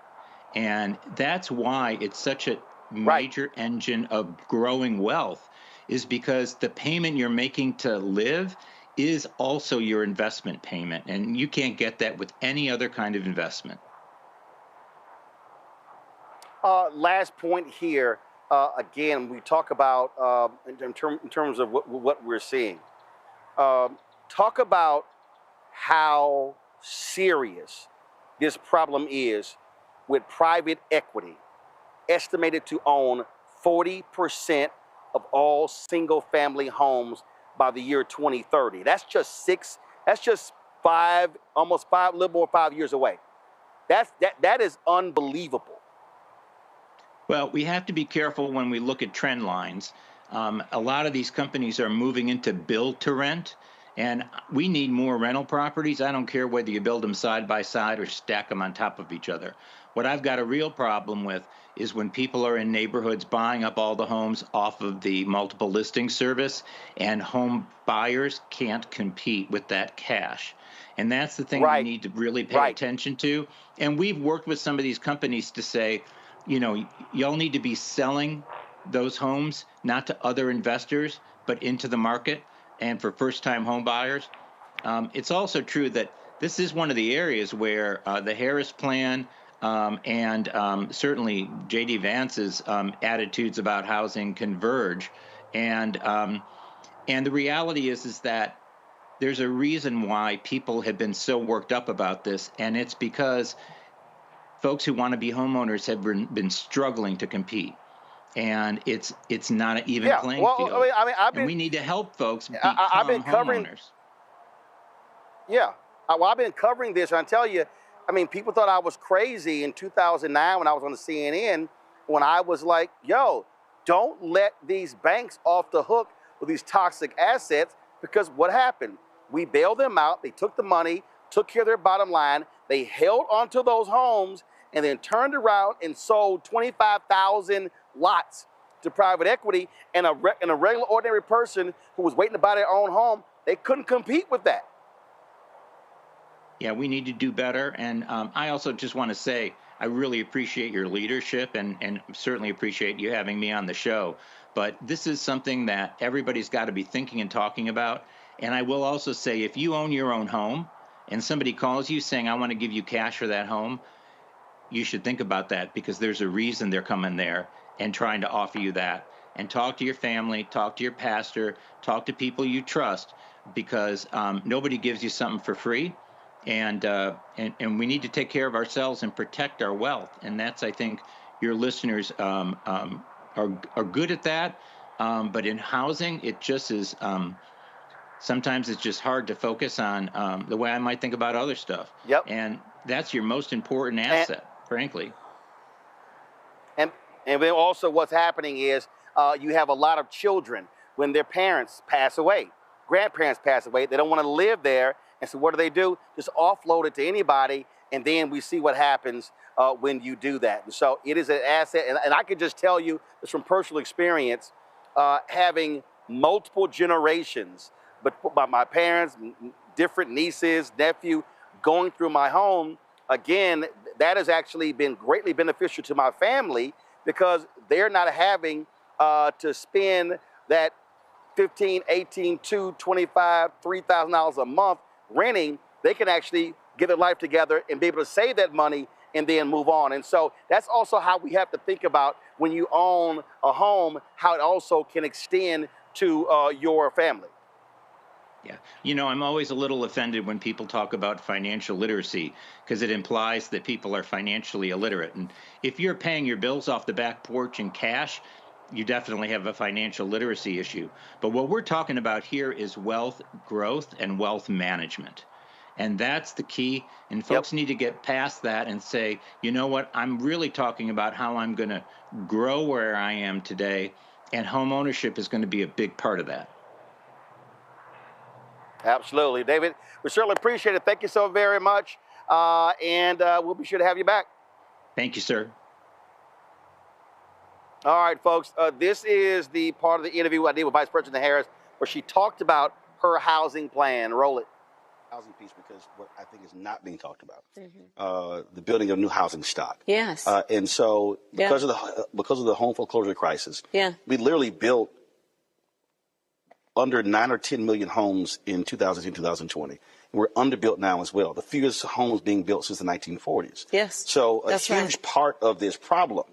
Speaker 2: And that's why it's such a major engine of growing wealth, is because the payment you're making to live is also your investment payment. And you can't get that with any other kind of investment.
Speaker 1: Last point here. Again, we talk about in terms of what we're seeing. Talk about how serious this problem is with private equity, estimated to own 40% of all single-family homes by the year 2030. That's just almost a little more 5 years away. That is unbelievable.
Speaker 2: Well, we have to be careful when we look at trend lines. A lot of these companies are moving into build to rent, and we need more rental properties. I don't care whether you build them side by side or stack them on top of each other. What I've got a real problem with is when people are in neighborhoods buying up all the homes off of the multiple listing service, and home buyers can't compete with that cash. And that's the thing we need to really pay attention to. And we've worked with some of these companies to say, you know, y'all need to be selling those homes, not to other investors, but into the market and for first-time home buyers. It's also true that this is one of the areas where the Harris plan and certainly J.D. Vance's attitudes about housing converge. And the reality is that there's a reason why people have been so worked up about this, and it's because folks who want to be homeowners have been struggling to compete. and it's not an even playing field. And we need to help folks become homeowners.
Speaker 1: Yeah, well, I've been covering this, and I tell you, I mean, people thought I was crazy in 2009 when I was on the CNN, when I was like, yo, don't let these banks off the hook with these toxic assets, because what happened? We bailed them out, they took the money, took care of their bottom line, they held onto those homes, and then turned around and sold 25,000 lots to private equity, and a regular, ordinary person who was waiting to buy their own home, they couldn't compete with that.
Speaker 2: Yeah, we need to do better. And I also just want to say, I really appreciate your leadership and certainly appreciate you having me on the show. But this is something that everybody's got to be thinking and talking about. And I will also say, if you own your own home and somebody calls you saying, I want to give you cash for that home, you should think about that, because there's a reason they're coming there and trying to offer you that. And talk to your family, talk to your pastor, talk to people you trust, because nobody gives you something for free. And we need to take care of ourselves and protect our wealth. And that's, I think, your listeners are good at that. But in housing, it just is, sometimes it's just hard to focus on the way I might think about other stuff.
Speaker 1: Yep.
Speaker 2: And that's your most important asset, frankly.
Speaker 1: And then also what's happening is you have a lot of children, when their parents pass away, grandparents pass away, they don't want to live there. And so what do? Just offload it to anybody, and then we see what happens when you do that. And so it is an asset, and I can just tell you this from personal experience, having multiple generations, but by my parents, different nieces, nephew, going through my home, again, that has actually been greatly beneficial to my family, because they're not having to spend that $15, $18, $2, $25, $3,000 a month renting. They can actually get their life together and be able to save that money and then move on. And so that's also how we have to think about when you own a home, how it also can extend to your family.
Speaker 2: Yeah. You know, I'm always a little offended when people talk about financial literacy, because it implies that people are financially illiterate. And if you're paying your bills off the back porch in cash, you definitely have a financial literacy issue. But what we're talking about here is wealth growth and wealth management. And that's the key. And folks need to get past that and say, you know what, I'm really talking about how I'm going to grow where I am today. And home ownership is going to be a big part of that.
Speaker 1: Absolutely. David, we certainly appreciate it. Thank you so very much. And we'll be sure to have you back.
Speaker 2: Thank you, sir.
Speaker 1: All right, folks, this is the part of the interview I did with Vice President Harris, where she talked about her housing plan. Roll it.
Speaker 3: Housing piece, because what I think is not being talked about, the building of new housing stock.
Speaker 22: Yes.
Speaker 3: And so because of the home foreclosure crisis, we literally built under 9 or 10 million homes in 2010, 2020. We're underbuilt now as well. The fewest homes being built since the 1940s.
Speaker 22: Yes.
Speaker 3: So a huge part of this problem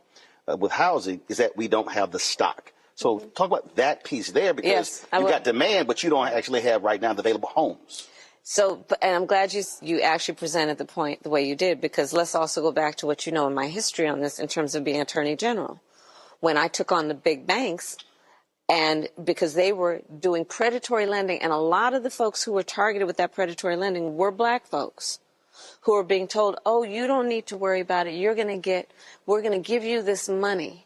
Speaker 3: with housing is that we don't have the stock. So talk about that piece there, because you've got demand, but you don't actually have right now the available homes.
Speaker 22: So, and I'm glad you actually presented the point the way you did, because let's also go back to what you know in my history on this in terms of being Attorney General. When I took on the big banks, and because they were doing predatory lending, and a lot of the folks who were targeted with that predatory lending were black folks who are being told, oh, you don't need to worry about it. We're going to give you this money.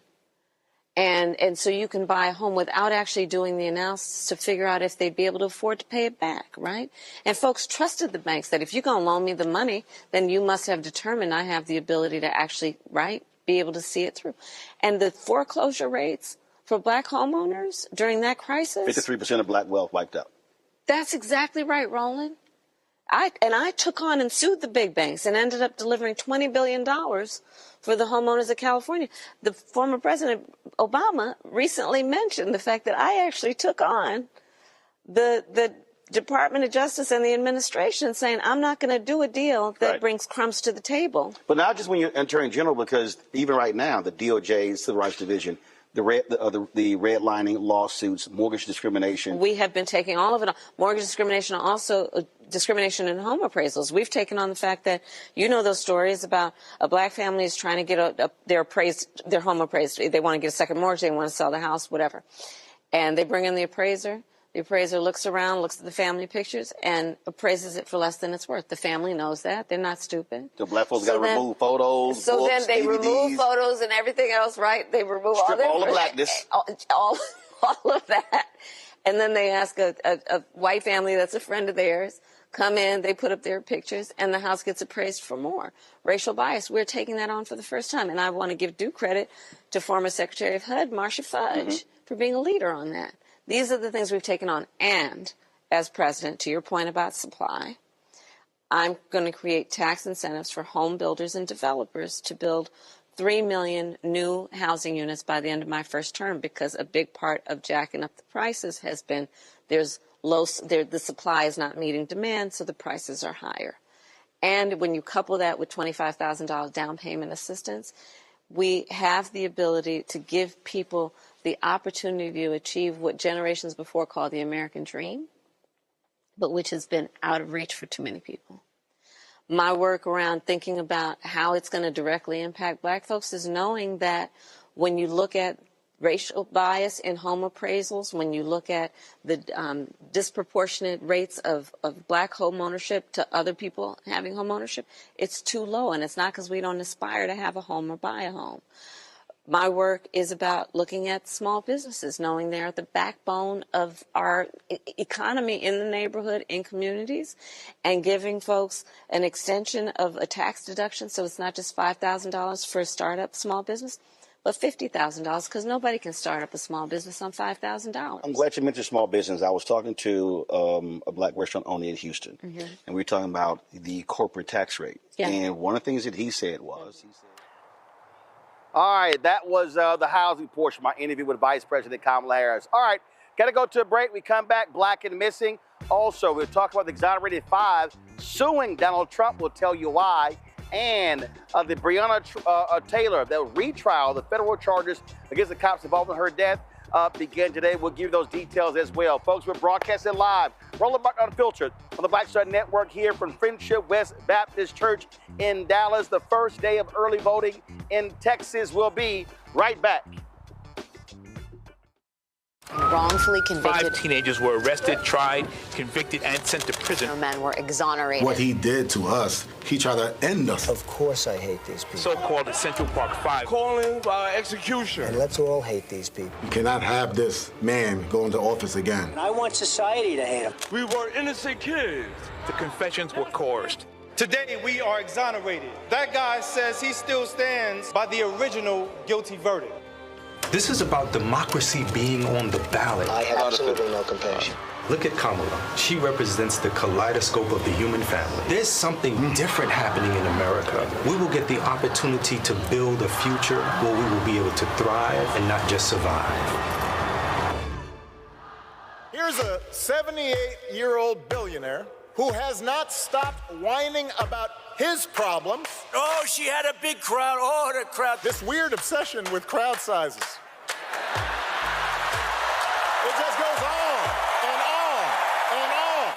Speaker 22: And so you can buy a home without actually doing the analysis to figure out if they'd be able to afford to pay it back, right? And folks trusted the banks that if you're going to loan me the money, then you must have determined I have the ability to actually, be able to see it through. And the foreclosure rates for black homeowners during that crisis.
Speaker 3: 53% of black wealth wiped out.
Speaker 22: That's exactly right, Roland. I took on and sued the big banks and ended up delivering $20 billion for the homeowners of California. The former President Obama recently mentioned the fact that I actually took on the Department of Justice and the administration, saying I'm not going to do a deal that brings crumbs to the table.
Speaker 3: But not just when you're Attorney General, because even right now, the DOJ, Civil Rights Division, the redlining lawsuits, mortgage discrimination.
Speaker 22: We have been taking all of it on. Mortgage discrimination, also discrimination in home appraisals. We've taken on the fact that, you know, those stories about a black family is trying to get their home appraised. They want to get a second mortgage, they want to sell the house, whatever. And they bring in the appraiser. The appraiser looks around, looks at the family pictures, and appraises it for less than it's worth. The family knows that. They're not stupid.
Speaker 3: The black folks got to remove photos,
Speaker 22: so
Speaker 3: books,
Speaker 22: then they
Speaker 3: DVDs,
Speaker 22: remove photos and everything else, right? They remove
Speaker 3: all the blackness.
Speaker 22: All of that. And then they ask a white family that's a friend of theirs, come in, they put up their pictures, and the house gets appraised for more. Racial bias, we're taking that on for the first time. And I want to give due credit to former Secretary of HUD, Marcia Fudge, for being a leader on that. These are the things we've taken on. And as president, to your point about supply, I'm going to create tax incentives for home builders and developers to build 3 million new housing units by the end of my first term, because a big part of jacking up the prices has been the supply is not meeting demand, so the prices are higher. And when you couple that with $25,000 down payment assistance, we have the ability to give people the opportunity to achieve what generations before called the American dream, but which has been out of reach for too many people. My work around thinking about how it's going to directly impact black folks is knowing that when you look at racial bias in home appraisals, when you look at the disproportionate rates of black home ownership to other people having home ownership, it's too low. And it's not because we don't aspire to have a home or buy a home. My work is about looking at small businesses, knowing they're at the backbone of our economy in the neighborhood, in communities, and giving folks an extension of a tax deduction so it's not just $5,000 for a startup small business, but $50,000, because nobody can start up a small business on $5,000.
Speaker 3: I'm glad you mentioned small business. I was talking to a black restaurant owner in Houston, and we were talking about the corporate tax rate. Yeah. And one of the things that he said was...
Speaker 1: All right, that was the housing portion of my interview with Vice President Kamala Harris. All right, got to go to a break. We come back, black and missing. Also, we'll talk about the exonerated 5 suing Donald Trump. We'll tell you why. And the Breonna Taylor, the retrial, the federal charges against the cops involved in her death begin today. We'll give you those details as well. Folks, we're broadcasting live. Roland Martin Unfiltered on the Blackstar Network here from Friendship West Baptist Church in Dallas. The first day of early voting in Texas will be right back.
Speaker 22: Wrongfully convicted.
Speaker 19: 5 teenagers were arrested, tried, convicted, and sent to prison.
Speaker 22: No men were exonerated.
Speaker 9: What he did to us, he tried to end us.
Speaker 16: Of course I hate these people.
Speaker 19: So-called the Central Park 5.
Speaker 16: Calling for execution. And let's all hate these people.
Speaker 9: You cannot have this man go into office again.
Speaker 16: I want society to hate him.
Speaker 19: We were innocent kids. The confessions were coerced.
Speaker 10: Today, we are exonerated. That guy says he still stands by the original guilty verdict.
Speaker 11: This is about democracy being on the ballot.
Speaker 16: I have absolutely no compassion.
Speaker 11: Look at Kamala. She represents the kaleidoscope of the human family. There's something different happening in America. We will get the opportunity to build a future where we will be able to thrive and not just survive.
Speaker 10: Here's a 78-year-old billionaire who has not stopped whining about his problems.
Speaker 16: Oh, she had a big crowd. Oh, the crowd.
Speaker 10: This weird obsession with crowd sizes. It just goes on and on and on.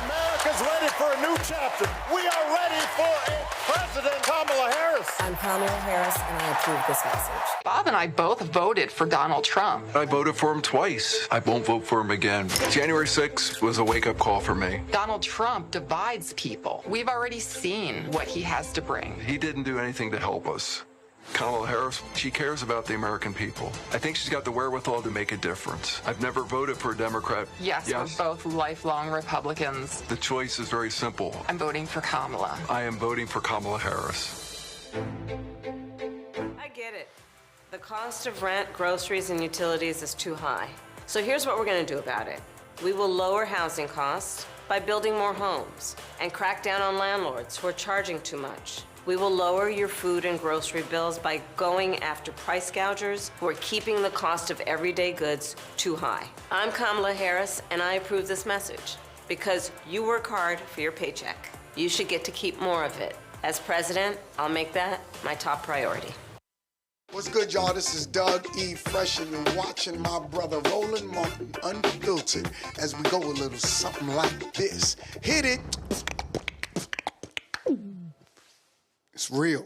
Speaker 10: America's ready for a new chapter. We are ready for a President Kamala Harris.
Speaker 22: I'm Kamala Harris, and I approve this message.
Speaker 13: Bob and I both voted for Donald Trump.
Speaker 8: I voted for him twice. I won't vote for him again. January 6th was a wake-up call for me.
Speaker 13: Donald Trump divides people. We've already seen what he has to bring.
Speaker 8: He didn't do anything to help us. Kamala Harris, she cares about the American people. I think she's got the wherewithal to make a difference. I've never voted for a Democrat.
Speaker 13: Yes, we're both lifelong Republicans.
Speaker 8: The choice is very simple.
Speaker 13: I'm voting for Kamala.
Speaker 8: I am voting for Kamala Harris.
Speaker 22: I get it. The cost of rent, groceries, and utilities is too high. So here's what we're going to do about it. We will lower housing costs by building more homes and crack down on landlords who are charging too much. We will lower your food and grocery bills by going after price gougers who are keeping the cost of everyday goods too high. I'm Kamala Harris, and I approve this message because you work hard for your paycheck. You should get to keep more of it. As president, I'll make that my top priority.
Speaker 4: What's good, y'all? This is Doug E. Fresh, and you're watching my brother Roland Martin Unfiltered as we go a little something like this. Hit it. It's real.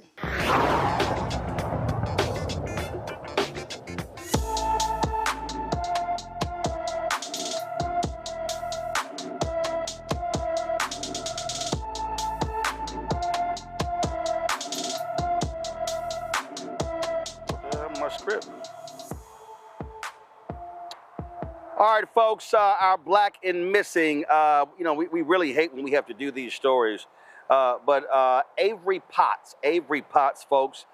Speaker 1: All right, folks, our black and missing, we really hate when we have to do these stories, but Avery Potts, folks,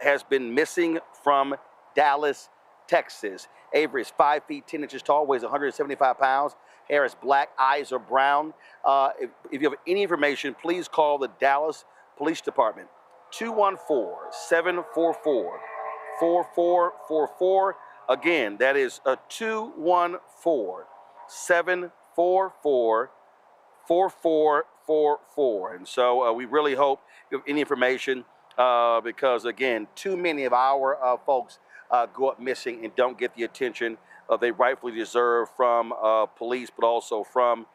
Speaker 1: has been missing from Dallas, Texas. Avery is 5 feet 10 inches tall, weighs 175 pounds. Hair is black, eyes are brown. If you have any information, please call the Dallas Police Department, 214-744-4444. Again, that is 214-744-4444. And so we really hope you have any information because, again, too many of our folks go up missing and don't get the attention they rightfully deserve from police, but also from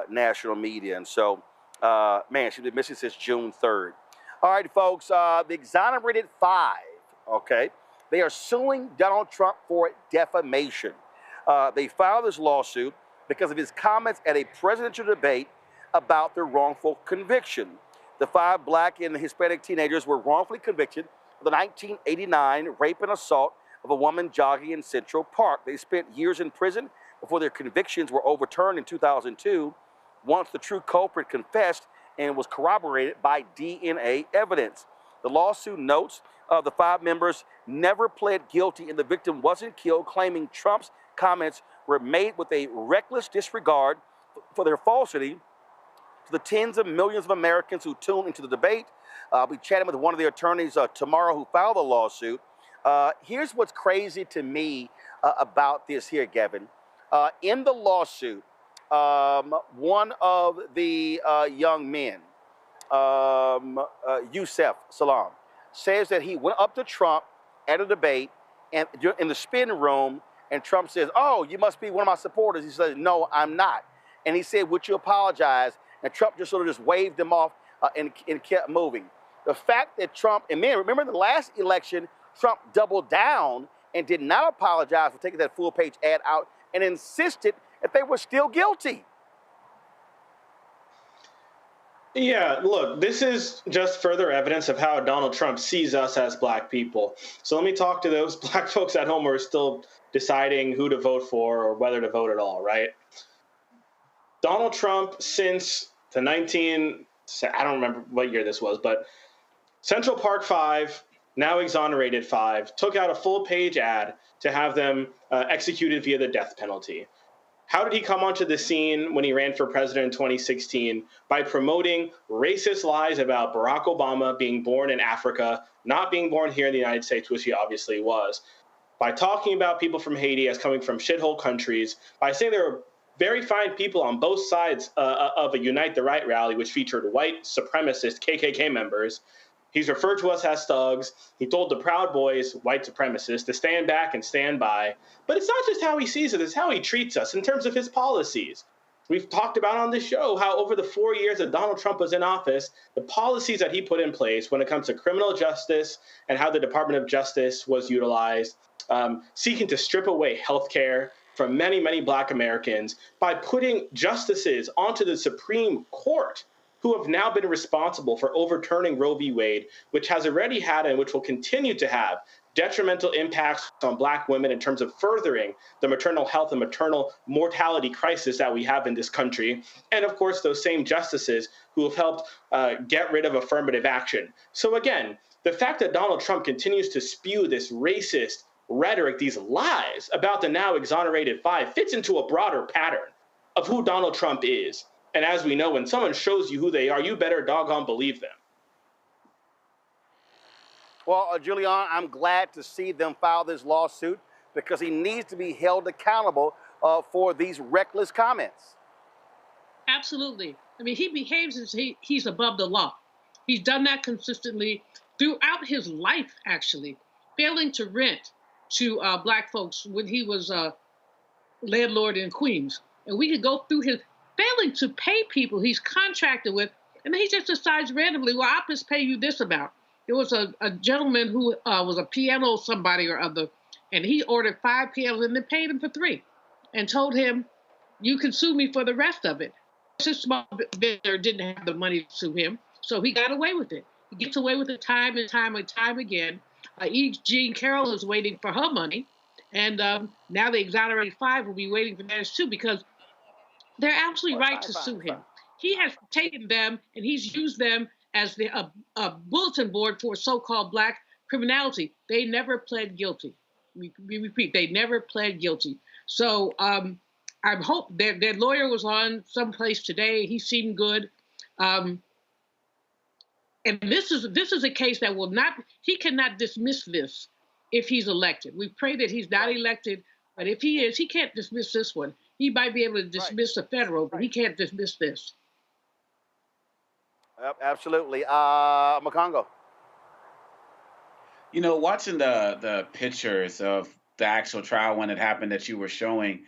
Speaker 1: national media. And so, she's been missing since June 3rd. All right, folks, the exonerated 5, okay? They are suing Donald Trump for defamation. They filed this lawsuit because of his comments at a presidential debate about their wrongful conviction. The 5 black and Hispanic teenagers were wrongfully convicted of the 1989 rape and assault of a woman jogging in Central Park. They spent years in prison before their convictions were overturned in 2002, once the true culprit confessed and was corroborated by DNA evidence. The lawsuit notes the 5 members never pled guilty and the victim wasn't killed, claiming Trump's comments were made with a reckless disregard for their falsity to the tens of millions of Americans who tune into the debate. I'll be chatting with one of the attorneys tomorrow who filed the lawsuit. Here's what's crazy to me about this here, Gavin. In the lawsuit, one of the young men, Yusef Salam, says that he went up to Trump at a debate and in the spin room, and Trump says, "Oh, you must be one of my supporters." He says, "No, I'm not." And he said, "Would you apologize?" And Trump just sort of just waved him off and kept moving. The fact that Trump, and man, remember the last election, Trump doubled down and did not apologize for taking that full-page ad out and insisted that they were still guilty.
Speaker 5: Yeah, look, this is just further evidence of how Donald Trump sees us as black people. So let me talk to those black folks at home who are still deciding who to vote for or whether to vote at all, right? Donald Trump, since the I don't remember what year this was, but Central Park 5, now exonerated 5, took out a full-page ad to have them executed via the death penalty. How did he come onto the scene when he ran for president in 2016? By promoting racist lies about Barack Obama being born in Africa, not being born here in the United States, which he obviously was. By talking about people from Haiti as coming from shithole countries, by saying there were very fine people on both sides of a Unite the Right rally, which featured white supremacist KKK members. He's referred to us as thugs. He told the Proud Boys, white supremacists, to stand back and stand by. But it's not just how he sees it, it's how he treats us in terms of his policies. We've talked about on this show how over the 4 years that Donald Trump was in office, the policies that he put in place when it comes to criminal justice and how the Department of Justice was utilized, seeking to strip away health care from many, many black Americans by putting justices onto the Supreme Court who have now been responsible for overturning Roe v. Wade, which has already had and which will continue to have detrimental impacts on black women in terms of furthering the maternal health and maternal mortality crisis that we have in this country. And of course, those same justices who have helped get rid of affirmative action. So again, the fact that Donald Trump continues to spew this racist rhetoric, these lies about the now exonerated 5, fits into a broader pattern of who Donald Trump is. And as we know, when someone shows you who they are, you better doggone believe them.
Speaker 1: Well, Julian, I'm glad to see them file this lawsuit because he needs to be held accountable for these reckless comments.
Speaker 6: Absolutely. I mean, he behaves as he's above the law. He's done that consistently throughout his life, actually, failing to rent to Black folks when he was a landlord in Queens. And we could go through his failing to pay people he's contracted with, and then he just decides randomly, well, I'll just pay you this amount. There was a gentleman who was a piano somebody or other, and he ordered 5 pianos and then paid him for 3 and told him, you can sue me for the rest of it. His small vendor didn't have the money to sue him, so he got away with it. He gets away with it time and time and time again. Jean Carroll is waiting for her money, and now the exonerated 5 will be waiting for theirs too, because they're absolutely right to sue him. He has taken them and he's used them as a bulletin board for so-called Black criminality. They never pled guilty. We repeat, they never pled guilty. So I hope their lawyer was on someplace today. He seemed good. And this is a case that he cannot dismiss this if he's elected. We pray that he's not elected, but if he is, he can't dismiss this one. He might be able to dismiss the federal, but he can't dismiss this.
Speaker 1: Absolutely. Makongo.
Speaker 7: You know, watching the pictures of the actual trial when it happened that you were showing,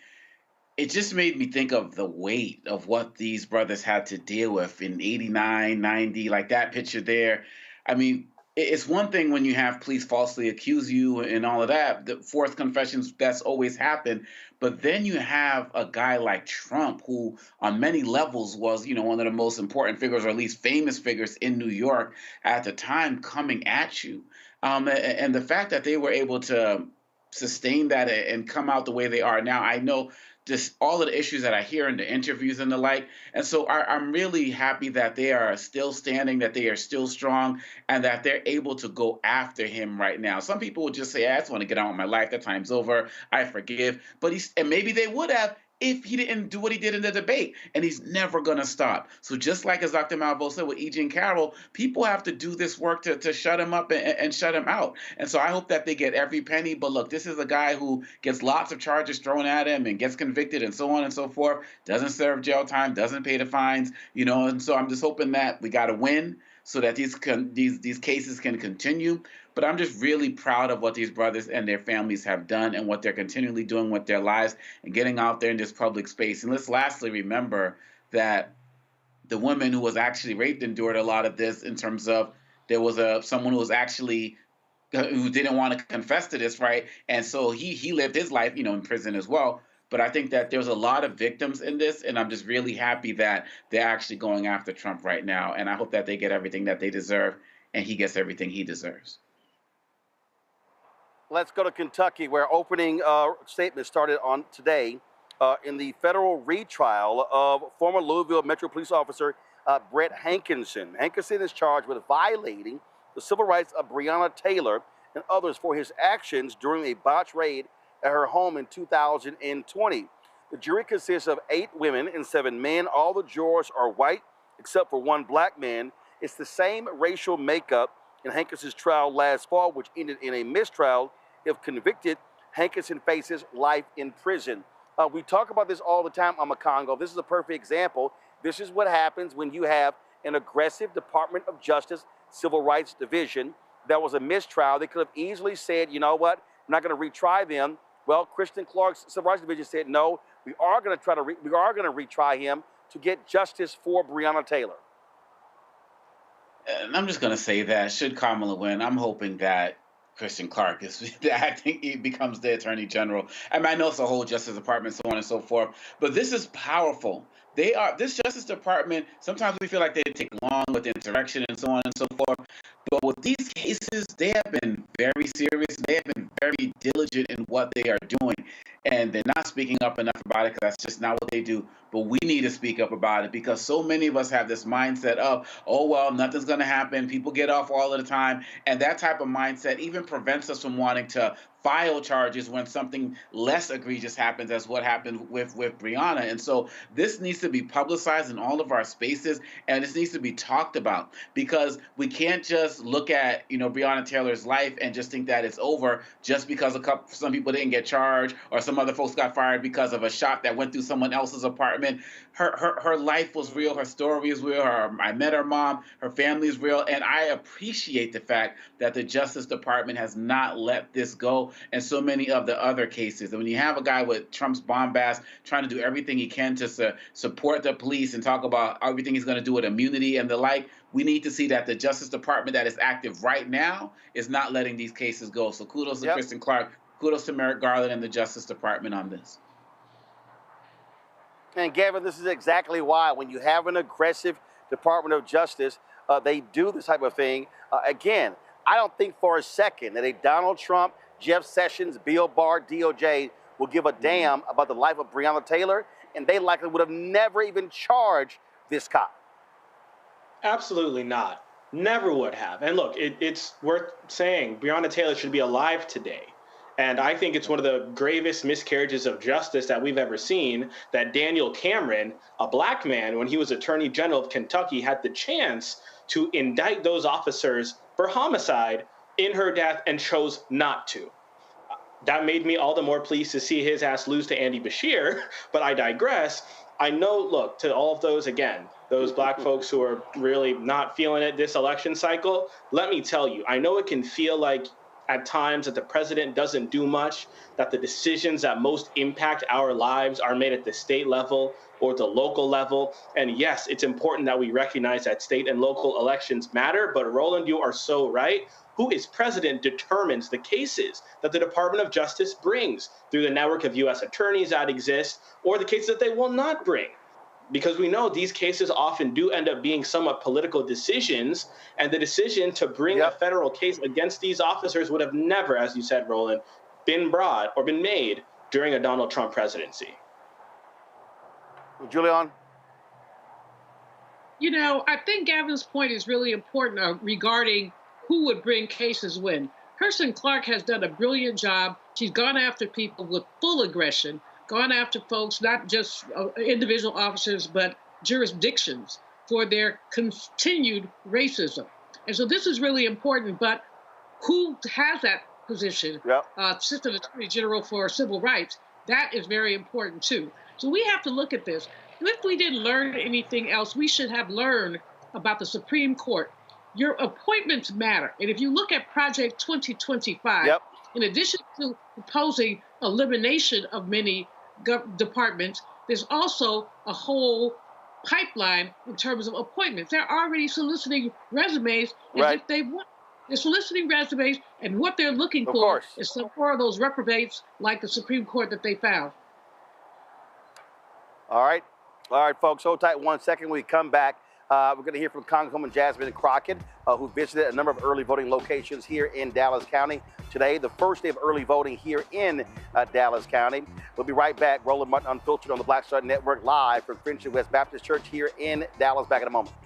Speaker 7: it just made me think of the weight of what these brothers had to deal with in 89, 90, like that picture there. I mean, it's one thing when you have police falsely accuse you and all of that, the forced confessions, that's always happened. But then you have a guy like Trump, who on many levels was, you know, one of the most important figures, or at least famous figures in New York at the time, coming at you. And the fact that they were able to sustain that and come out the way they are now, I know just all of the issues that I hear in the interviews and the like. And so I'm really happy that they are still standing, that they are still strong, and that they're able to go after him right now. Some people would just say, I just want to get on with my life. That time's over. I forgive. And maybe they would have if he didn't do what he did in the debate. And he's never going to stop. So just like as Dr. Malvo said with E. Jean Carroll, people have to do this work to shut him up and shut him out. And so I hope that they get every penny. But look, this is a guy who gets lots of charges thrown at him and gets convicted and so on and so forth, doesn't serve jail time, doesn't pay the fines, you know. And so I'm just hoping that we got to win so that these cases can continue. But I'm just really proud of what these brothers and their families have done and what they're continually doing with their lives and getting out there in this public space. And let's lastly remember that the woman who was actually raped endured a lot of this, in terms of there was someone who was actually who didn't want to confess to this, right? And so he lived his life, you know, in prison as well. But I think that there's a lot of victims in this, and I'm just really happy that they're actually going after Trump right now. And I hope that they get everything that they deserve and he gets everything he deserves.
Speaker 1: Let's go to Kentucky, where opening statements started on today in the federal retrial of former Louisville Metro Police Officer Brett Hankinson. Hankinson is charged with violating the civil rights of Breonna Taylor and others for his actions during a botched raid at her home in 2020. The jury consists of 8 women and 7 men. All the jurors are white, except for 1 Black man. It's the same racial makeup in Hankinson's trial last fall, which ended in a mistrial. If convicted, Hankinson faces life in prison. We talk about this all the time on Makongo. This is a perfect example. This is what happens when you have an aggressive Department of Justice Civil Rights Division. That was a mistrial. They could have easily said, you know what, I'm not going to retry them. Well, Kristen Clark's Civil Rights Division said, no, we are going to retry him to get justice for Breonna Taylor.
Speaker 7: And I'm just going to say that should Kamala win, I'm hoping that Kristen Clark I think he becomes the Attorney General. I mean, I know it's a whole Justice Department, so on and so forth, but this is powerful. This Justice Department, sometimes we feel like they take long with the insurrection and so on and so forth, but with these cases, they have been very serious. They have been very diligent in what they are doing, and they're not speaking up enough about it because that's just not what they do. But we need to speak up about it because so many of us have this mindset of, oh, well, nothing's going to happen. People get off all of the time. And that type of mindset even prevents us from wanting to file charges when something less egregious happens, as what happened with Breonna. And so this needs to be publicized in all of our spaces, and this needs to be talked about, because we can't just look at, you know, Breonna Taylor's life and just think that it's over just because some people didn't get charged or some some other folks got fired because of a shot that went through someone else's apartment. Her life was real. Her story is real. I met her mom. Her family is real. And I appreciate the fact that the Justice Department has not let this go and so many of the other cases. And when you have a guy with Trump's bombast trying to do everything he can to support the police and talk about everything he's going to do with immunity and the like, we need to see that the Justice Department that is active right now is not letting these cases go. So kudos to Kristen Clark. Kudos to Merrick Garland and the Justice Department on this.
Speaker 1: And Gavin, this is exactly why when you have an aggressive Department of Justice, they do this type of thing. Again, I don't think for a second that a Donald Trump, Jeff Sessions, Bill Barr, DOJ will give a damn about the life of Breonna Taylor, and they likely would have never even charged this cop.
Speaker 5: Absolutely not. Never would have. And look, it's worth saying Breonna Taylor should be alive today. And I think it's one of the gravest miscarriages of justice that we've ever seen that Daniel Cameron, a black man, when he was Attorney General of Kentucky, had the chance to indict those officers for homicide in her death and chose not to. That made me all the more pleased to see his ass lose to Andy Bashir, but I digress. I know, look, to all of those, again, those black folks who are really not feeling it this election cycle, let me tell you, I know it can feel like at times that the president doesn't do much, that the decisions that most impact our lives are made at the state level or the local level. And yes, it's important that we recognize that state and local elections matter, but Roland, you are so right. Who is president determines the cases that the Department of Justice brings through the network of U.S. attorneys that exist, or the cases that they will not bring. Because we know these cases often do end up being somewhat political decisions, and the decision to bring a federal case against these officers would have never, as you said, Roland, been brought or been made during a Donald Trump presidency.
Speaker 1: Julian?
Speaker 6: You know, I think Gavin's point is really important regarding who would bring cases when. Kirsten Clark has done a brilliant job. She's gone after people with full aggression, gone after folks, not just individual officers, but jurisdictions for their continued racism. And so this is really important, but who has that position? Assistant Attorney General for Civil Rights, that is very important too. So we have to look at this. If we didn't learn anything else, we should have learned about the Supreme Court. Your appointments matter. And if you look at Project 2025, in addition to proposing elimination of many departments, there's also a whole pipeline in terms of appointments. They're already soliciting resumes as if they want. They're soliciting resumes, and what they're looking for is some more of those reprobates like the Supreme Court that they found.
Speaker 1: All right, folks, hold tight 1 second. When we come back, we're going to hear from Congresswoman Jasmine Crockett, who visited a number of early voting locations here in Dallas County today, the first day of early voting here in Dallas County. We'll be right back. Roland Martin Unfiltered on the Blackstar Network, live from Friendship West Baptist Church here in Dallas. Back in a moment.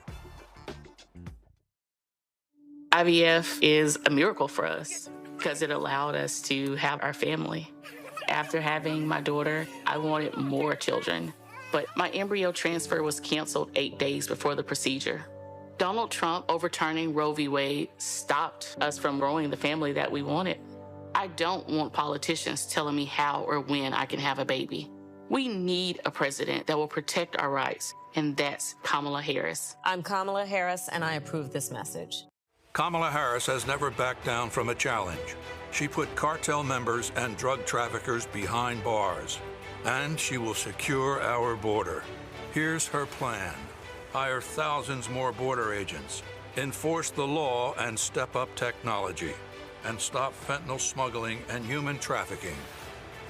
Speaker 12: IVF is a miracle for us because it allowed us to have our family. After having my daughter, I wanted more children, but my embryo transfer was canceled 8 days before the procedure. Donald Trump overturning Roe v. Wade stopped us from growing the family that we wanted. I don't want politicians telling me how or when I can have a baby. We need a president that will protect our rights, and that's Kamala Harris.
Speaker 14: I'm Kamala Harris, and I approve this message.
Speaker 15: Kamala Harris has never backed down from a challenge. She put cartel members and drug traffickers behind bars, and she will secure our border. Here's her plan. Hire thousands more border agents, enforce the law and step up technology, and stop fentanyl smuggling and human trafficking.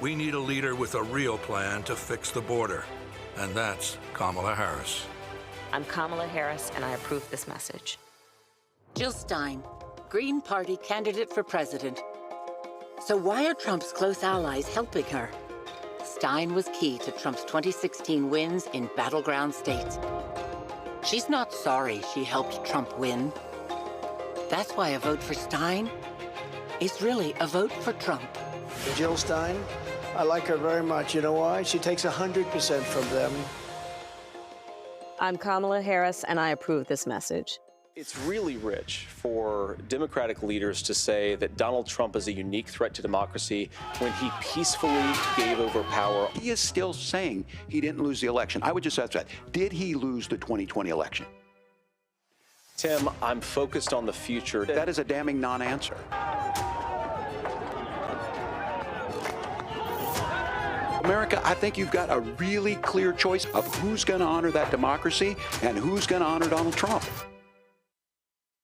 Speaker 15: We need a leader with a real plan to fix the border, and that's Kamala Harris.
Speaker 14: I'm Kamala Harris, and I approve this message.
Speaker 18: Jill Stein, Green Party candidate for president. So why are Trump's close allies helping her? Stein was key to Trump's 2016 wins in battleground states. She's not sorry she helped Trump win. That's why a vote for Stein is really a vote for Trump.
Speaker 16: Jill Stein, I like her very much. You know why? She takes 100% from them.
Speaker 14: I'm Kamala Harris, and I approve this message.
Speaker 17: It's really rich for Democratic leaders to say that Donald Trump is a unique threat to democracy when he peacefully gave over power.
Speaker 20: He is still saying he didn't lose the election. I would just ask that. Did he lose the 2020 election?
Speaker 17: Tim, I'm focused on the future.
Speaker 20: That is a damning non-answer. America, I think you've got a really clear choice of who's going to honor that democracy and who's going to honor Donald Trump.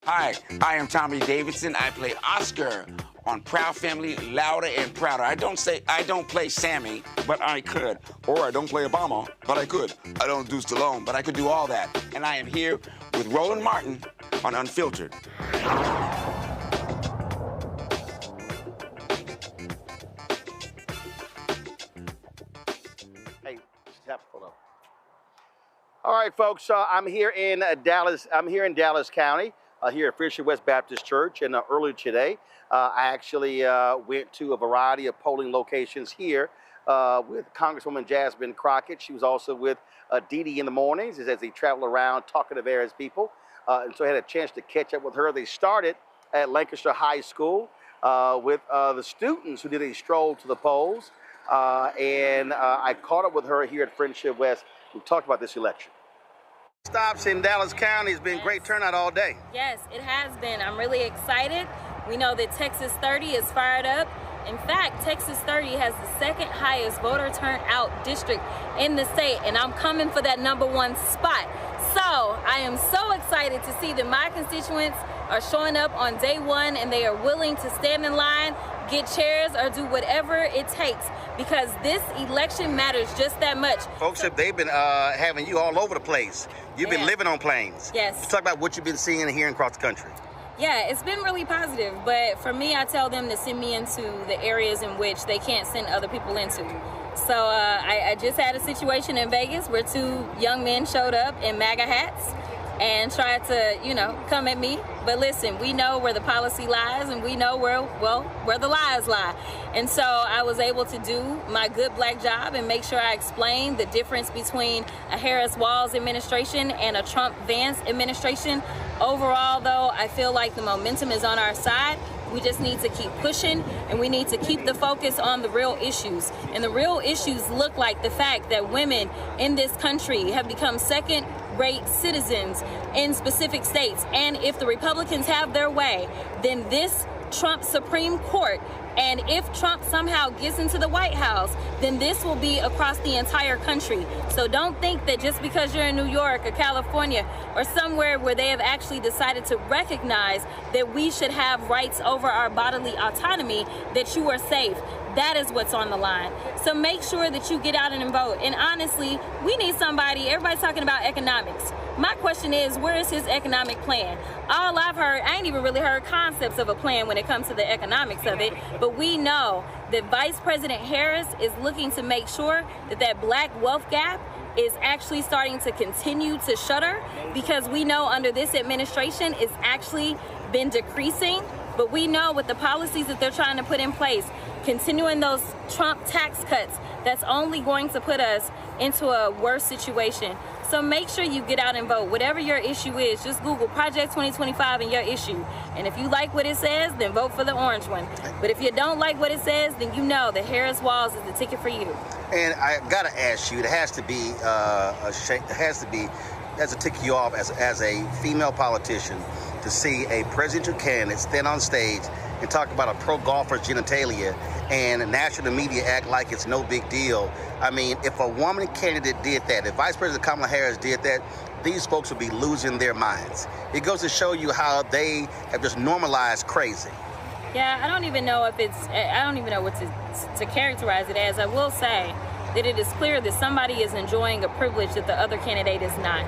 Speaker 21: Hi, I am Tommy Davidson. I play Oscar on Proud Family, Louder and Prouder. I don't play Sammy, but I could. Or I don't play Obama, but I could. I don't do Stallone, but I could do all that. And I am here with Roland Martin on Unfiltered.
Speaker 1: Hey, tap the photo. All right, folks. I'm here in Dallas. I'm here in Dallas County. Here at Friendship West Baptist Church, and earlier today, I actually went to a variety of polling locations here with Congresswoman Jasmine Crockett. She was also with Dee Dee in the mornings as they travel around talking to various people, and so I had a chance to catch up with her. They started at Lancaster High School with the students who did a stroll to the polls, and I caught up with her here at Friendship West. We talked about this election. Stops in Dallas County. It's been great turnout all day.
Speaker 23: Yes, it has been. I'm really excited. We know that Texas 30 is fired up. In fact, Texas 30 has the second highest voter turnout district in the state, and I'm coming for that #1 spot. So I am so excited to see that my constituents are showing up on day one and they are willing to stand in line, get chairs, or do whatever it takes, because this election matters just that much.
Speaker 1: Folks, they've been having you all over the place. You've been living on planes.
Speaker 23: Yes.
Speaker 1: Let's talk about what you've been seeing and hearing across the country.
Speaker 23: Yeah, it's been really positive, but for me, I tell them to send me into the areas in which they can't send other people into. So I just had a situation in Vegas where 2 young men showed up in MAGA hats and tried to, come at me. But listen, we know where the policy lies, and we know where the lies lie. And so I was able to do my good black job and make sure I explained the difference between a Harris-Walz administration and a Trump-Vance administration. Overall, though, I feel like the momentum is on our side. We just need to keep pushing, and we need to keep the focus on the real issues. And the real issues look like the fact that women in this country have become second-rate citizens in specific states. And if the Republicans have their way, then this Trump Supreme Court, and if Trump somehow gets into the White House, then this will be across the entire country. So don't think that just because you're in New York or California or somewhere where they have actually decided to recognize that we should have rights over our bodily autonomy, that you are safe. That is what's on the line. So make sure that you get out and vote. And honestly, we need somebody. Everybody's talking about economics. My question is, where is his economic plan? All I've heard, I ain't even really heard concepts of a plan when it comes to the economics of it, but we know that Vice President Harris is looking to make sure that that black wealth gap is actually starting to continue to shutter, because we know under this administration it's actually been decreasing. But we know with the policies that they're trying to put in place, continuing those Trump tax cuts, that's only going to put us into a worse situation. So make sure you get out and vote. Whatever your issue is, just Google Project 2025 and your issue. And if you like what it says, then vote for the orange one. But if you don't like what it says, then you know that Harris-Walz is the ticket for you.
Speaker 1: And I gotta ask you, it has to tick you off as a female politician to see a presidential candidate stand on stage and talk about a pro-golfer's genitalia and national media act like it's no big deal. I mean, if a woman candidate did that, if Vice President Kamala Harris did that, these folks would be losing their minds. It goes to show you how they have just normalized crazy.
Speaker 23: Yeah, I don't even know what to characterize it as. I will say that it is clear that somebody is enjoying a privilege that the other candidate is not.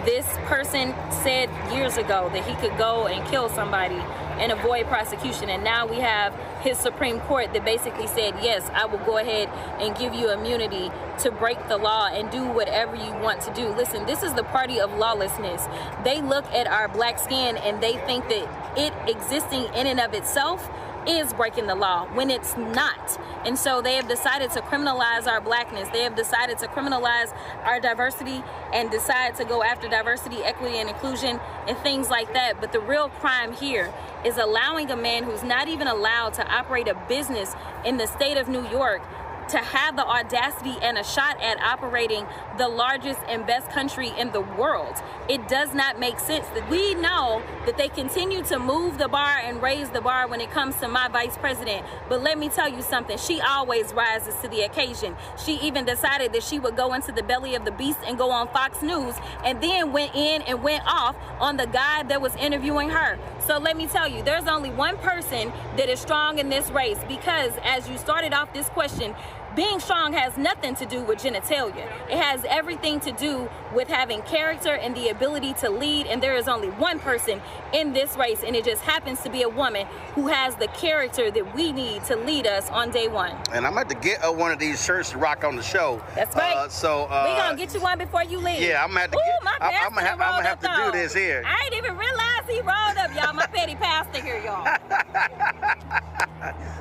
Speaker 23: This person said years ago that he could go and kill somebody and avoid prosecution, and now we have his Supreme Court that basically said, yes, I will go ahead and give you immunity to break the law and do whatever you want to do. Listen, this is the party of lawlessness. They look at our black skin and they think that it existing in and of itself is breaking the law when it's not. And so they have decided to criminalize our blackness. They have decided to criminalize our diversity and decide to go after diversity, equity, and inclusion and things like that. But the real crime here is allowing a man who's not even allowed to operate a business in the state of New York to have the audacity and a shot at operating the largest and best country in the world. It does not make sense. That we know that they continue to move the bar and raise the bar when it comes to my vice president. But let me tell you something, she always rises to the occasion. She even decided that she would go into the belly of the beast and go on Fox News, and then went in and went off on the guy that was interviewing her. So let me tell you, there's only one person that is strong in this race, because as you started off this question, being strong has nothing to do with genitalia. It has everything to do with having character and the ability to lead, and there is only one person in this race, and it just happens to be a woman who has the character that we need to lead us on day one.
Speaker 1: And I'm about to get one of these shirts to rock on the show.
Speaker 23: That's right. We're going to get you one before you leave.
Speaker 1: Yeah, I'm going to
Speaker 23: I'm
Speaker 1: gonna have to do this here.
Speaker 23: I didn't even realize he rolled up, y'all. My petty pastor here, y'all.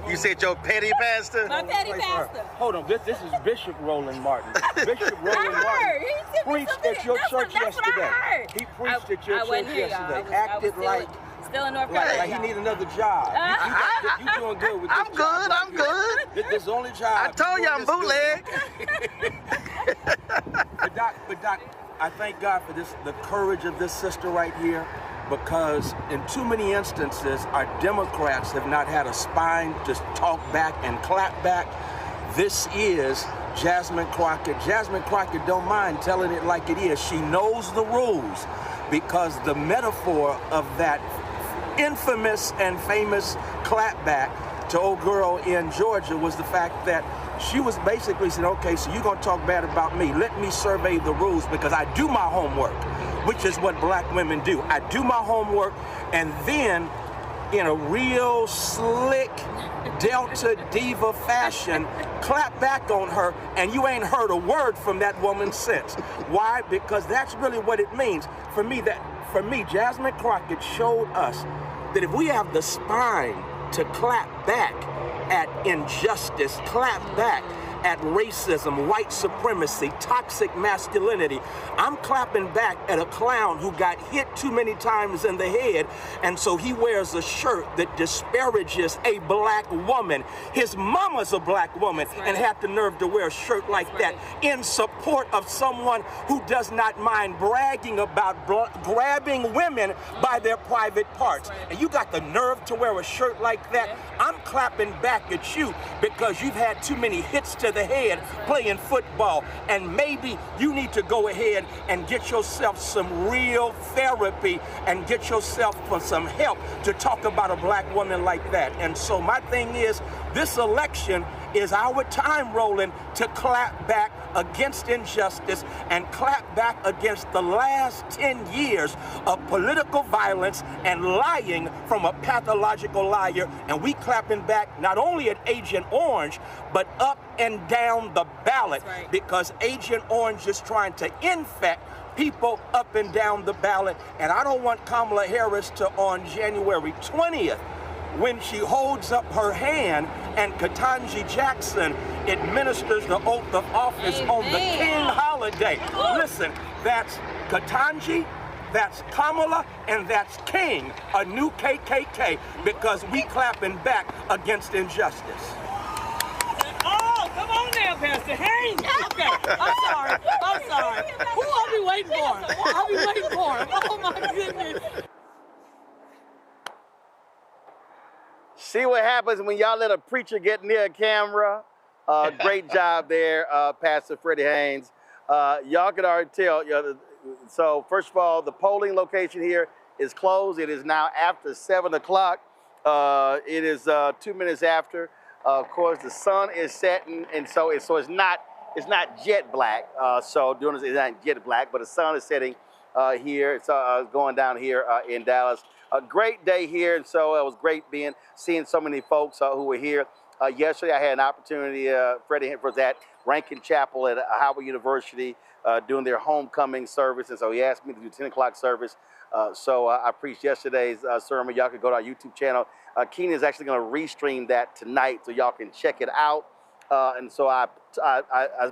Speaker 1: You said your petty pastor?
Speaker 23: My petty pastor.
Speaker 2: Hold on, this is Bishop Roland Martin. Bishop Roland Martin preached at your church yesterday. He preached at your church yesterday. Acted like
Speaker 23: still in North Carolina.
Speaker 2: Like he need another job. You doing good with this
Speaker 1: I'm good. I'm good.
Speaker 2: This is the only job.
Speaker 1: I told you I'm bootleg.
Speaker 2: But Doc, I thank God for the courage of this sister right here, because in too many instances, our Democrats have not had a spine to talk back and clap back. This is Jasmine Crockett. Jasmine Crockett don't mind telling it like it is. She knows the rules, because the metaphor of that infamous and famous clapback to old girl in Georgia was the fact that she was basically saying, okay, so you're gonna talk bad about me. Let me survey the rules, because I do my homework, which is what black women do. I do my homework, and then in a real slick Delta diva fashion, clap back on her, and you ain't heard a word from that woman since. Why? Because that's really what it means. For me, Jasmine Crockett showed us that if we have the spine to clap back at injustice, clap back at racism, white supremacy, toxic masculinity, I'm clapping back at a clown who got hit too many times in the head, and so he wears a shirt that disparages a black woman. His mama's a black woman, and had the nerve to wear a shirt like that in support of someone who does not mind bragging about grabbing women by their private parts. And you got the nerve to wear a shirt like that? I'm clapping back at you because you've had too many hits to the head playing football, and maybe you need to go ahead and get yourself some real therapy and get yourself some help to talk about a black woman like that. And so my thing is, this election is our time, Roland, to clap back against injustice and clap back against the last 10 years of political violence and lying from a pathological liar. And we clapping back not only at Agent Orange, but up and down the ballot, because Agent Orange is trying to infect people up and down the ballot. And I don't want Kamala Harris to, on January 20th, when she holds up her hand and Ketanji Jackson administers the oath of office on the King holiday. Listen, that's Ketanji, that's Kamala, and that's King, a new KKK, because we clapping back against injustice.
Speaker 3: Oh, come on now, Pastor Haynes. Okay, I'm sorry. Who I'll be waiting for? I'll be waiting for him. Oh my goodness.
Speaker 1: See what happens when y'all let a preacher get near a camera? Great job there, Pastor Freddie Haynes. Y'all can already tell. So first of all, the polling location here is closed. It is now after 7 o'clock. It is 2 minutes after. Of course, the sun is setting, and so it's not jet black. So doing this is not jet black, but the sun is setting here. It's going down here in Dallas. A great day here, and so it was great seeing so many folks who were here. Yesterday, I had an opportunity. Freddie was at Rankin Chapel at Howard University doing their homecoming service, and so he asked me to do 10 o'clock service So I preached yesterday's sermon. Y'all can go to our YouTube channel. Keenan is actually going to restream that tonight, so y'all can check it out. And so I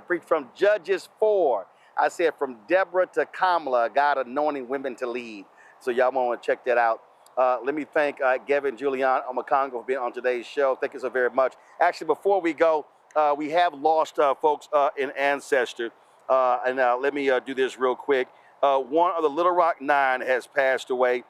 Speaker 1: preached from Judges 4. I said from Deborah to Kamala, God anointing women to lead. So y'all want to check that out. Let me thank Gavin Julian Omakongo for being on today's show. Thank you so very much. Actually, before we go, we have lost folks in Ancestor. And let me do this real quick. One of the Little Rock Nine has passed away.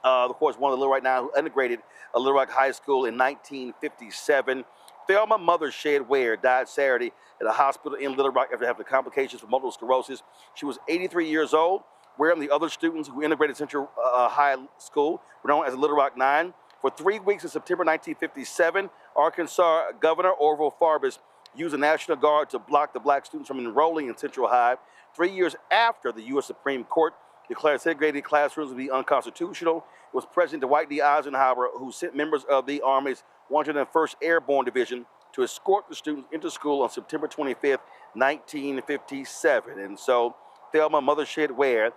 Speaker 1: Of course, one of the Little Rock Nine who integrated Little Rock High School in 1957. Thelma Mothershed Ware died Saturday at a hospital in Little Rock after having complications from multiple sclerosis. She was 83 years old. Ware and the other students who integrated Central High School were known as the Little Rock Nine. For 3 weeks in September 1957, Arkansas Governor Orville Farbus used the National Guard to block the black students from enrolling in Central High. 3 years after the U.S. Supreme Court declared segregated classrooms to be unconstitutional, it was President Dwight D. Eisenhower who sent members of the Army's 101st Airborne Division to escort the students into school on September 25th, 1957. And so Thelma Mothershed Ware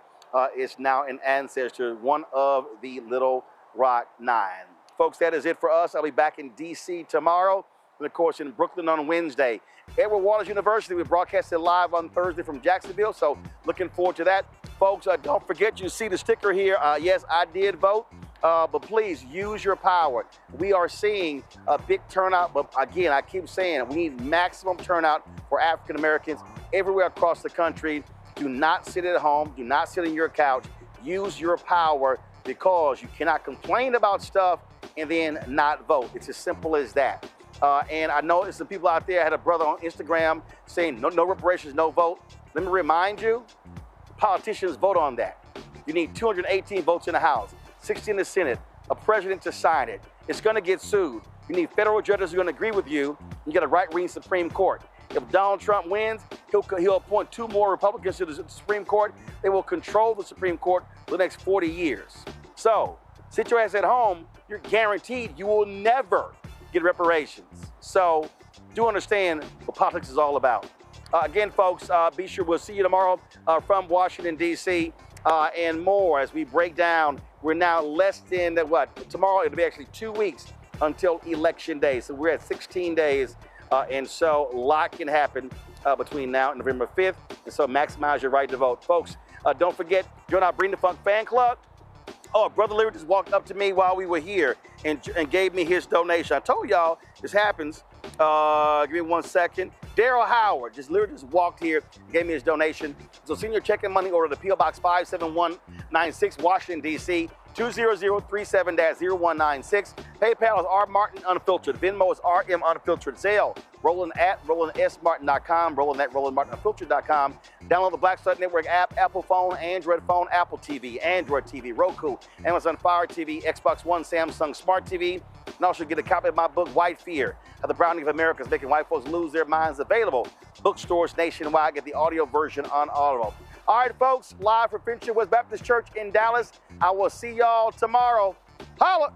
Speaker 1: is now an ancestor, one of the Little Rock Nine. Folks, that is it for us. I'll be back in D.C. tomorrow, and of course in Brooklyn on Wednesday. Edward Waters University, we broadcasted live on Thursday from Jacksonville, so looking forward to that. Folks, don't forget, you see the sticker here. Yes, I did vote, but please use your power. We are seeing a big turnout, but again, I keep saying we need maximum turnout for African Americans everywhere across the country. Do not sit at home. Do not sit on your couch. Use your power, because you cannot complain about stuff and then not vote. It's as simple as that. And I know there's some people out there. I had a brother on Instagram saying no reparations, no vote. Let me remind you, politicians vote on that. You need 218 votes in the House, 60 in the Senate, a president to sign it. It's going to get sued. You need federal judges who are going to agree with you. You get a right-wing Supreme Court. If Donald Trump wins, he'll appoint 2 more Republicans to the Supreme Court. They will control the Supreme Court for the next 40 years. So sit your ass at home. You're guaranteed you will never get reparations. So do understand what politics is all about. Again, folks, be sure we'll see you tomorrow from Washington, D.C. And more as we break down. We're now less than, tomorrow it'll be actually 2 weeks until Election Day. So we're at 16 days. And so a lot can happen between now and November 5th. And so maximize your right to vote. Folks, don't forget, join our Bring the Funk fan club. Oh, Brother Leary just walked up to me while we were here and gave me his donation. I told y'all this happens. Give me 1 second. Daryl Howard just literally just walked here, gave me his donation. So send your checking money order to P.O. Box 57196, Washington, D.C. 20037-0196. PayPal is R Martin Unfiltered. Venmo is RM Unfiltered. Zelle, Roland at RolandSMartin.com, Roland at RolandMartinUnfiltered.com. Download the Blackstar Network app, Apple phone, Android phone, Apple TV, Android TV, Roku, Amazon Fire TV, Xbox One, Samsung Smart TV. And also get a copy of my book, White Fear, How the Browning of America is Making White Folks Lose Their Minds. Available bookstores nationwide. Get the audio version on Audible. All right, folks, live from Friendship West Baptist Church in Dallas. I will see y'all tomorrow. Holla!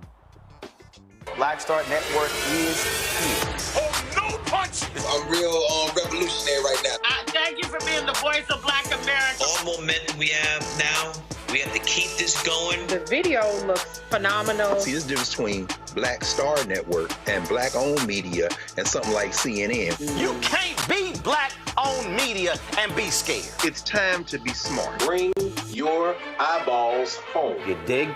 Speaker 1: Blackstar Network is here.
Speaker 10: Oh, no punch!
Speaker 9: I'm real revolutionary right now.
Speaker 3: Thank you for being the voice of Black America.
Speaker 11: All momentum we have now, we have to keep this going.
Speaker 19: The video looks phenomenal.
Speaker 24: See, this difference between Blackstar Network and black-owned media and something like CNN.
Speaker 1: You can't be black-owned media and be scared.
Speaker 24: It's time to be smart.
Speaker 25: Bring your eyeballs home.
Speaker 1: You dig?